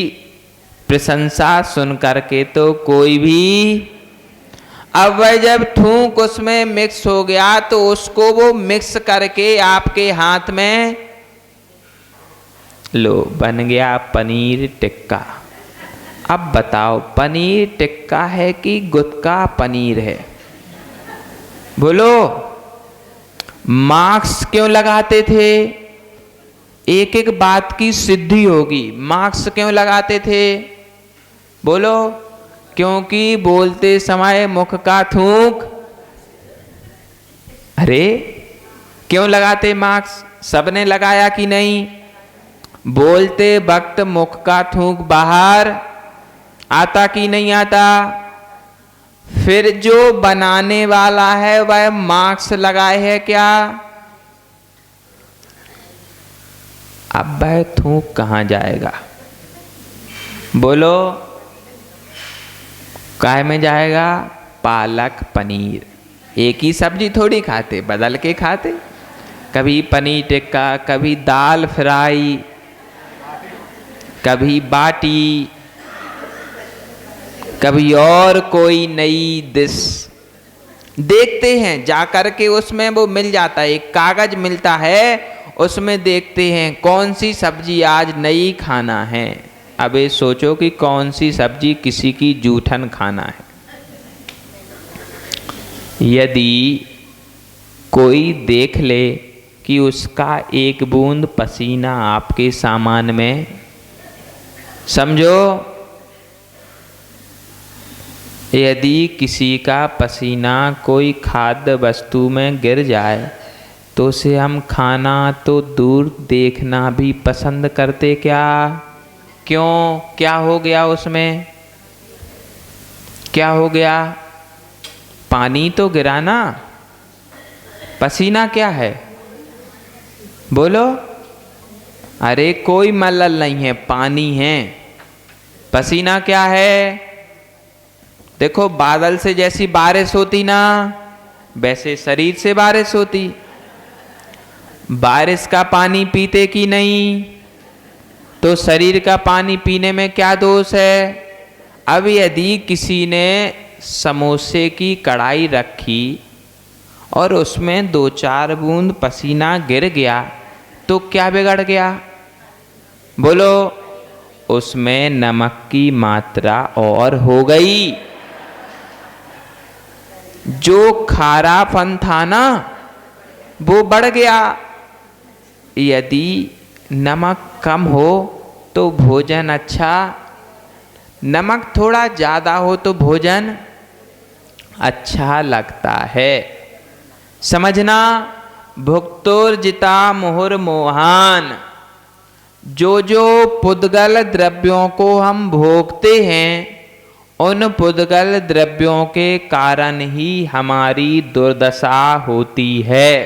B: प्रशंसा सुन करके तो कोई भी, अब वह जब थूक उसमें मिक्स हो गया तो उसको वो मिक्स करके आपके हाथ में लो, बन गया पनीर टिक्का। अब बताओ, पनीर टिक्का है कि गुटका पनीर है? बोलो, मास्क क्यों लगाते थे? एक एक बात की सिद्धि होगी। मास्क क्यों लगाते थे? बोलो, क्योंकि बोलते समय मुख का थूक। अरे क्यों लगाते मास्क? सबने लगाया कि नहीं? बोलते वक्त मुख का थूक बाहर आता कि नहीं आता? फिर जो बनाने वाला है वह मास्क लगाए है क्या? अब वह थूक कहां जाएगा? बोलो, काय में जाएगा? पालक पनीर। एक ही सब्जी थोड़ी खाते, बदल के खाते। कभी पनीर टिक्का, कभी दाल फ्राई, कभी बाटी, कभी और कोई नई डिश। देखते हैं जाकर के, उसमें वो मिल जाता है, एक कागज मिलता है, उसमें देखते हैं कौन सी सब्जी आज नई खाना है। अब ये सोचो कि कौन सी सब्जी किसी की जूठन खाना है। यदि कोई देख ले कि उसका एक बूंद पसीना आपके सामान में, समझो यदि किसी का पसीना कोई खाद्य वस्तु में गिर जाए तो उसे हम खाना तो दूर देखना भी पसंद करते क्या? क्यों? क्या हो गया उसमें? क्या हो गया? पानी तो गिरा ना। पसीना क्या है? बोलो। अरे कोई मल्लल नहीं है, पानी है। पसीना क्या है? देखो, बादल से जैसी बारिश होती ना, वैसे शरीर से बारिश होती। बारिश का पानी पीते कि नहीं? तो शरीर का पानी पीने में क्या दोष है? अब यदि किसी ने समोसे की कढ़ाई रखी और उसमें 2-4 बूंद पसीना गिर गया तो क्या बिगड़ गया? बोलो, उसमें नमक की मात्रा और हो गई। जो खारापन था ना, वो बढ़ गया। यदि नमक कम हो तो भोजन अच्छा, नमक थोड़ा ज्यादा हो तो भोजन अच्छा लगता है। समझना, भुक्तोर्जिता मुहुर्मोहान। जो पुद्गल द्रव्यों को हम भोगते हैं, उन पुद्गल द्रव्यों के कारण ही हमारी दुर्दशा होती है।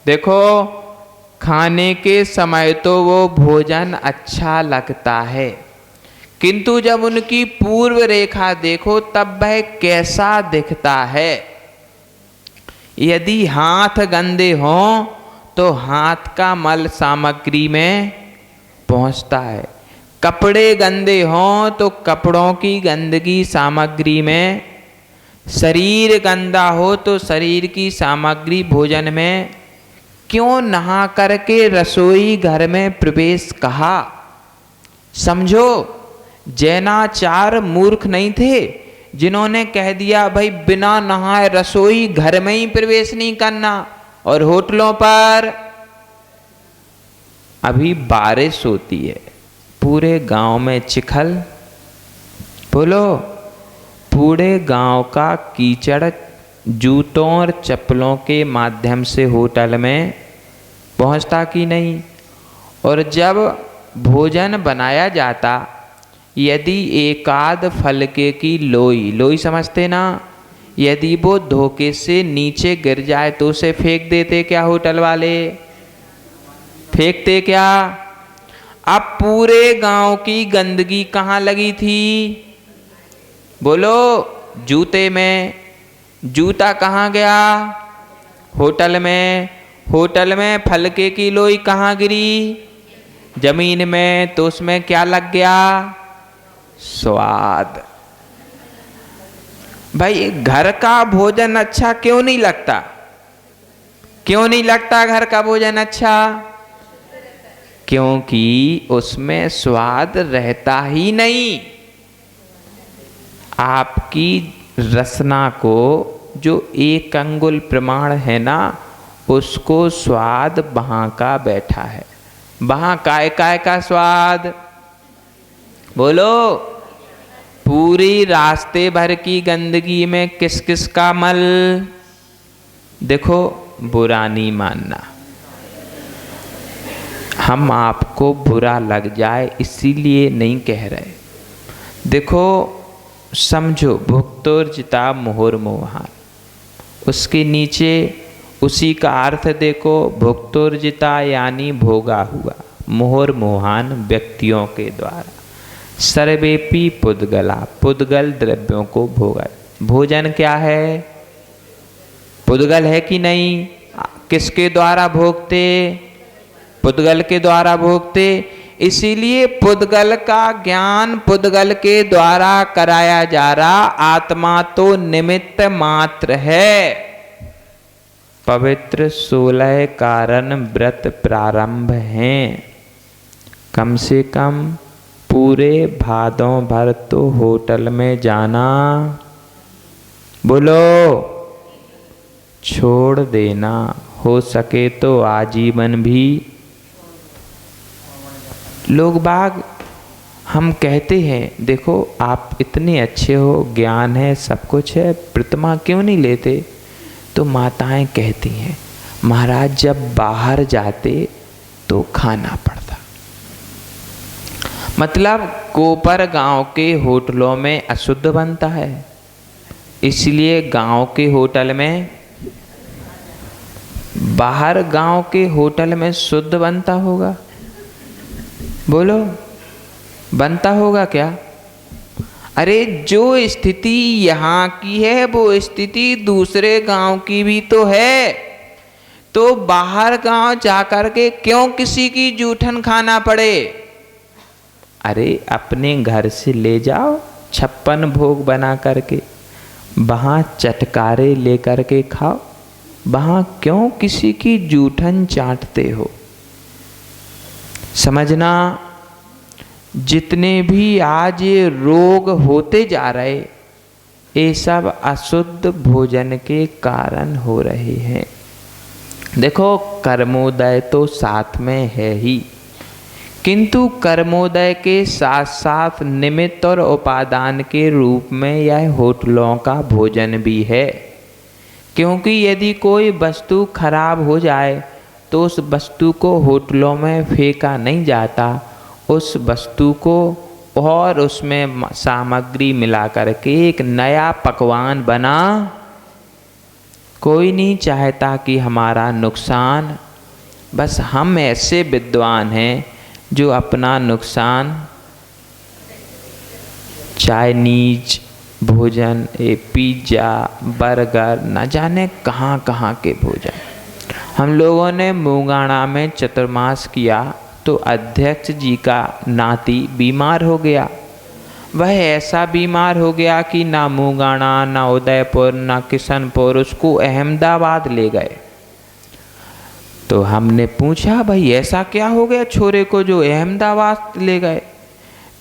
B: देखो, खाने के समय तो वो भोजन अच्छा लगता है, किंतु जब उनकी पूर्व रेखा देखो तब वह कैसा दिखता है। यदि हाथ गंदे हों तो हाथ का मल सामग्री में पहुंचता है। कपड़े गंदे हों तो कपड़ों की गंदगी सामग्री में, शरीर गंदा हो तो शरीर की सामग्री भोजन में। क्यों नहा करके रसोई घर में प्रवेश कहा? समझो, जैनाचार्य मूर्ख नहीं थे जिन्होंने कह दिया भाई बिना नहाए रसोई घर में ही प्रवेश नहीं करना। और होटलों पर अभी बारिश होती है, पूरे गांव में चिखल। बोलो, पूरे गांव का कीचड़ जूतों और चप्पलों के माध्यम से होटल में पहुंचता कि नहीं? और जब भोजन बनाया जाता, यदि एकाध फलके की लोई समझते ना, यदि वो धोखे से नीचे गिर जाए तो उसे फेंक देते क्या होटल वाले? फेंकते क्या? अब पूरे गांव की गंदगी कहाँ लगी थी? बोलो, जूते में। जूता कहाँ गया? होटल में। होटल में फलके की लोई कहाँ गिरी? जमीन में। तो उसमें क्या लग गया? स्वाद। भाई घर का भोजन अच्छा क्यों नहीं लगता? क्यों नहीं लगता घर का भोजन अच्छा? क्योंकि उसमें स्वाद रहता ही नहीं। आपकी रसना को जो 1 अंगुल प्रमाण है ना, उसको स्वाद वहां का बैठा है। वहां काय काय का स्वाद? बोलो, पूरी रास्ते भर की गंदगी में किस किस का मल? देखो, बुरा नहीं मानना, हम आपको बुरा लग जाए इसीलिए नहीं कह रहे। देखो, समझो, भुक्तोर्जिता मुहुर्मुहान, उसके नीचे उसी का अर्थ देखो। भुक्तोर्जिता यानी भोगा हुआ, मुहुर्मुहान व्यक्तियों के द्वारा, सर्वेपि पुद्गला, पुद्गल द्रव्यों को भोगा। भोजन क्या है? पुद्गल है कि नहीं? किसके द्वारा भोगते? पुद्गल के द्वारा भोगते। इसीलिए पुद्गल का ज्ञान पुद्गल के द्वारा कराया जा रहा। आत्मा तो निमित्त मात्र है। पवित्र 16 कारण व्रत प्रारंभ हैं। कम से कम पूरे भादों भर तो होटल में जाना, बोलो, छोड़ देना। हो सके तो आजीवन भी। लोग बाग हम कहते हैं, देखो आप इतने अच्छे हो, ज्ञान है, सब कुछ है, प्रतिमा क्यों नहीं लेते? तो माताएं कहती हैं, महाराज जब बाहर जाते तो खाना पड़ता। मतलब कोपर गांव के होटलों में अशुद्ध बनता है, इसलिए गांव के होटल में, बाहर गांव के होटल में शुद्ध बनता होगा? बोलो, बनता होगा क्या? अरे जो स्थिति यहाँ की है वो स्थिति दूसरे गांव की भी तो है। तो बाहर गांव जाकर के क्यों किसी की जूठन खाना पड़े? अरे अपने घर से ले जाओ 56 भोग बना करके, वहाँ चटकारे लेकर के खाओ। वहाँ क्यों किसी की जूठन चाटते हो? समझना, जितने भी आज ये रोग होते जा रहे, ये सब अशुद्ध भोजन के कारण हो रहे हैं। देखो, कर्मोदय तो साथ में है ही, किंतु कर्मोदय के साथ साथ निमित्त और उपादान के रूप में यह होटलों का भोजन भी है। क्योंकि यदि कोई वस्तु खराब हो जाए तो उस वस्तु को होटलों में फेंका नहीं जाता, उस वस्तु को और उसमें सामग्री मिला करके एक नया पकवान बना। कोई नहीं चाहता कि हमारा नुकसान, बस हम ऐसे विद्वान हैं जो अपना नुकसान चाइनीज भोजन, पिज्ज़ा, बर्गर, न जाने कहाँ कहाँ के भोजन। हम लोगों ने मूंगाणा में चतुर्मास किया तो अध्यक्ष जी का नाती बीमार हो गया। वह ऐसा बीमार हो गया कि ना मूंगाणा, ना उदयपुर, ना किशनपुर, उसको अहमदाबाद ले गए। तो हमने पूछा, भाई ऐसा क्या हो गया छोरे को जो अहमदाबाद ले गए?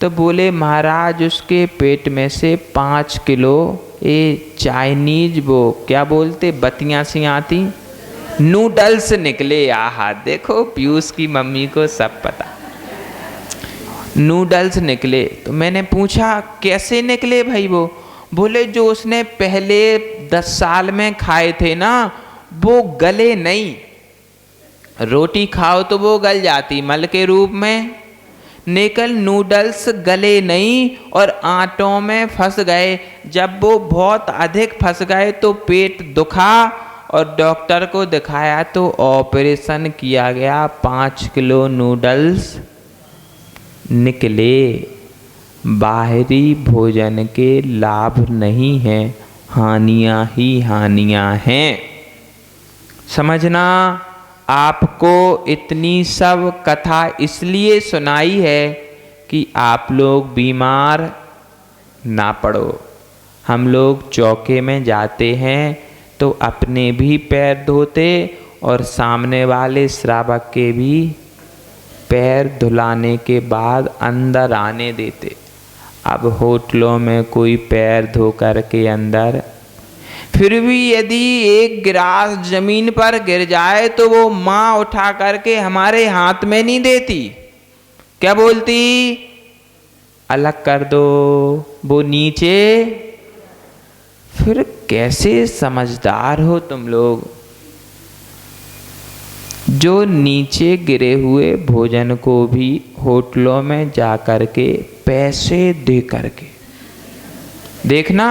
B: तो बोले, महाराज उसके पेट में से 5 किलो ये चाइनीज, वो क्या बोलते, बतियाँ सी आती, नूडल्स निकले। आहा, देखो पीयूष की मम्मी को सब पता, नूडल्स निकले। तो मैंने पूछा, कैसे निकले भाई? वो बोले, जो उसने पहले 10 साल में खाए थे ना, वो गले नहीं। रोटी खाओ तो वो गल जाती मल के रूप में, लेकिन नूडल्स गले नहीं और आंतों में फंस गए। जब वो बहुत अधिक फंस गए तो पेट दुखा और डॉक्टर को दिखाया तो ऑपरेशन किया गया, 5 किलो नूडल्स निकले। बाहरी भोजन के लाभ नहीं हैं, हानियां ही हानियां हैं। समझना, आपको इतनी सब कथा इसलिए सुनाई है कि आप लोग बीमार ना पड़ो। हम लोग चौके में जाते हैं तो अपने भी पैर धोते और सामने वाले श्रावक के भी पैर धुलाने के बाद अंदर आने देते। अब होटलों में कोई पैर धो कर के अंदर, फिर भी यदि एक गिलास जमीन पर गिर जाए तो वो माँ उठा करके हमारे हाथ में नहीं देती, क्या बोलती? अलग कर दो, वो नीचे। फिर कैसे समझदार हो तुम लोग, जो नीचे गिरे हुए भोजन को भी होटलों में जा कर के पैसे दे करके। देखना,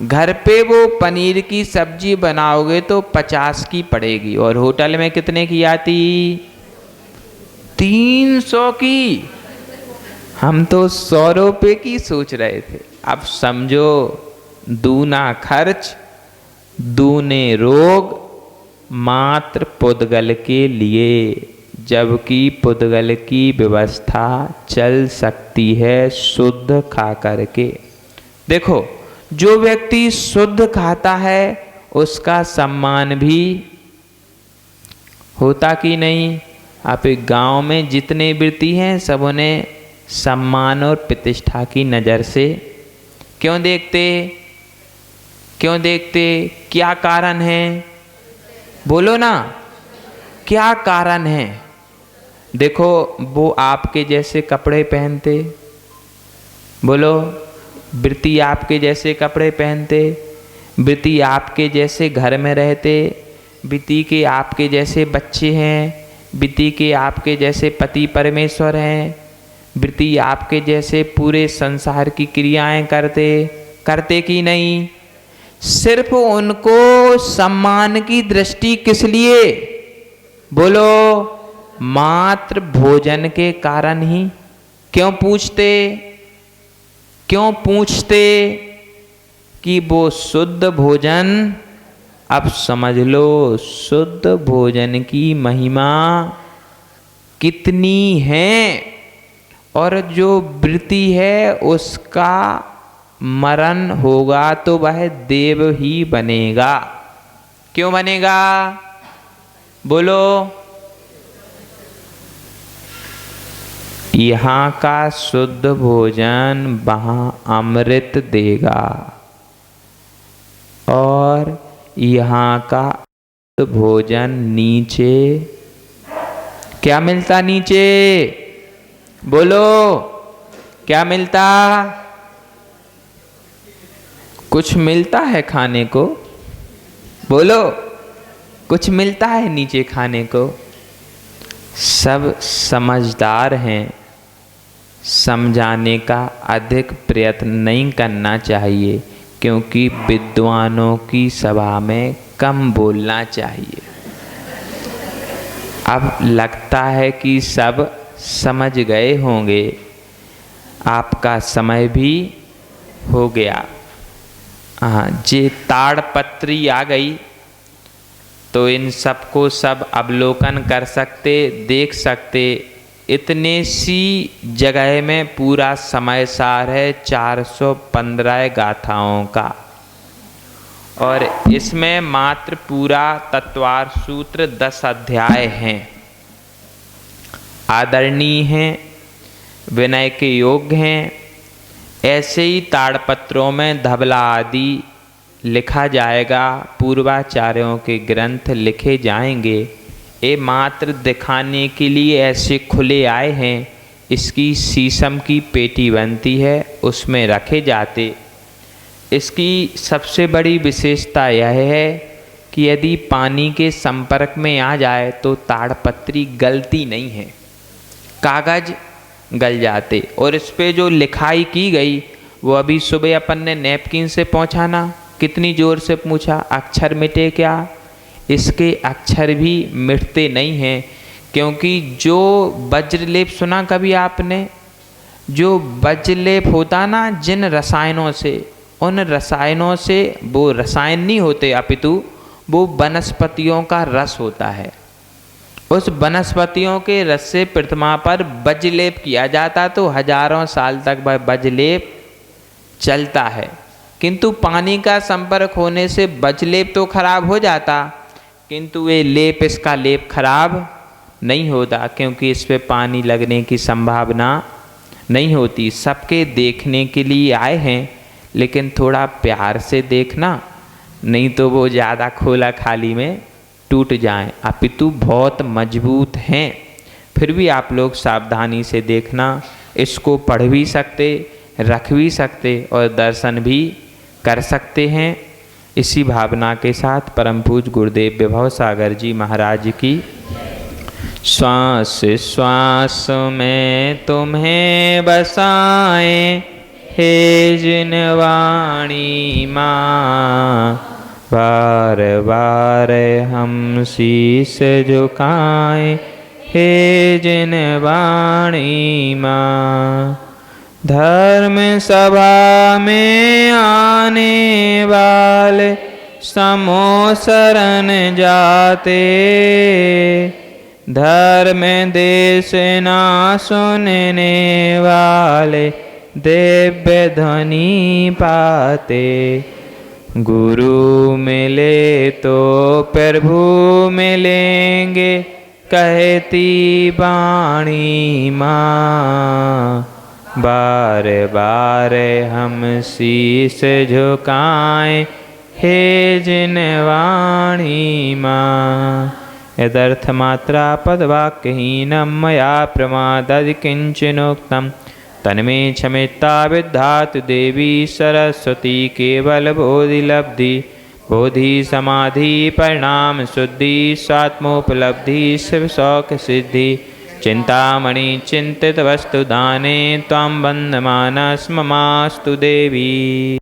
B: घर पे वो पनीर की सब्जी बनाओगे तो 50 की पड़ेगी और होटल में कितने की आती? 300 की। हम तो 100 रुपये की सोच रहे थे। अब समझो, दूना खर्च, दूने रोग मात्र पुद्गल के लिए, जबकि पुद्गल की व्यवस्था चल सकती है शुद्ध खा करके। देखो, जो व्यक्ति शुद्ध खाता है उसका सम्मान भी होता कि नहीं? आप एक गांव में जितने व्यक्ति हैं सब उन्हें सम्मान और प्रतिष्ठा की नज़र से क्यों देखते? क्यों देखते? क्या कारण है? बोलो ना, क्या कारण है? देखो, वो आपके जैसे कपड़े पहनते, बोलो, वृत्ति आपके जैसे कपड़े पहनते, वृत्ति आपके जैसे घर में रहते, वृत्ति के आपके जैसे बच्चे हैं, वृत्ति के आपके जैसे पति परमेश्वर हैं, वृत्ति आपके जैसे पूरे संसार की क्रियाएं करते कि नहीं? सिर्फ उनको सम्मान की दृष्टि किस लिए? बोलो, मात्र भोजन के कारण ही। क्यों पूछते? क्यों पूछते कि वो शुद्ध भोजन? अब समझ लो, शुद्ध भोजन की महिमा कितनी है, और जो वृत्ति है उसका मरण होगा तो वह देव ही बनेगा। क्यों बनेगा? बोलो, यहाँ का शुद्ध भोजन वहाँ अमृत देगा, और यहाँ का भोजन नीचे क्या मिलता? नीचे बोलो, क्या मिलता? कुछ मिलता है खाने को? बोलो, कुछ मिलता है नीचे खाने को? सब समझदार हैं, समझाने का अधिक प्रयत्न नहीं करना चाहिए, क्योंकि विद्वानों की सभा में कम बोलना चाहिए। अब लगता है कि सब समझ गए होंगे, आपका समय भी हो गया। हाँ जी, ताड़पत्री आ गई तो इन सबको सब अवलोकन कर सकते, देख सकते। इतने सी जगह में पूरा समय सार है 415 गाथाओं का, और इसमें मात्र पूरा तत्वार सूत्र 10 अध्याय हैं। आदरणीय हैं, विनय के योग्य हैं। ऐसे ही ताड़पत्रों में धबला आदि लिखा जाएगा, पूर्वाचार्यों के ग्रंथ लिखे जाएंगे। ये मात्र दिखाने के लिए ऐसे खुले आए हैं। इसकी शीशम की पेटी बनती है, उसमें रखे जाते। इसकी सबसे बड़ी विशेषता यह है कि यदि पानी के संपर्क में आ जाए तो ताड़पत्री गलती नहीं है, कागज गल जाते। और इस पे जो लिखाई की गई वो अभी सुबह अपन ने नैपकिन से पहुँचाना, कितनी जोर से पूछा, अक्षर मिटे क्या? इसके अक्षर भी मिटते नहीं हैं, क्योंकि जो वज्रलेप सुना कभी आपने, जो वज्रलेप होता ना जिन रसायनों से, उन रसायनों से, वो रसायन नहीं होते अपितु वो वनस्पतियों का रस होता है। उस वनस्पतियों के रस से प्रतिमा पर वज्रलेप किया जाता तो हजारों साल तक वह वज्रलेप चलता है। किंतु पानी का संपर्क होने से वज्रलेप तो खराब हो जाता, किंतु ये लेप, इसका लेप खराब नहीं होता, क्योंकि इस पे पानी लगने की संभावना नहीं होती। सबके देखने के लिए आए हैं, लेकिन थोड़ा प्यार से देखना, नहीं तो वो ज़्यादा खोला खाली में टूट जाएं। अपितु बहुत मजबूत हैं, फिर भी आप लोग सावधानी से देखना। इसको पढ़ भी सकते, रख भी सकते और दर्शन भी कर सकते हैं। इसी भावना के साथ परम पूज्य गुरुदेव विभव सागर जी महाराज की श्वास श्वास में तुम्हें बसाए हे जिन वाणी माँ, बार बार हम शीश झुकाएं हे जिन वाणी माँ। धर्म सभा में आने वाले समो शरण जाते, धर्म देश ना सुनने वाले दिव्य ध्वनि पाते। गुरु मिले तो प्रभु मिलेंगे कहती वाणी माँ, बार बार हम शीश झुकाएं हे जिन वाणी माँ। यदर्थ मात्रा पदवाक्यहीनं मया प्रमादादि किंचनोक्तं, तन्मे क्षमेत्ता विद्धातु देवी सरस्वती। केवल बोधि लब्धि, बोधि समाधि परिणाम शुद्धि, स्वात्मोपलब्धि शिव शौक सिद्धि। चिंतामणि चिंतित वस्तु दाने त्वां वन्दमाना स्ममास्तु देवी।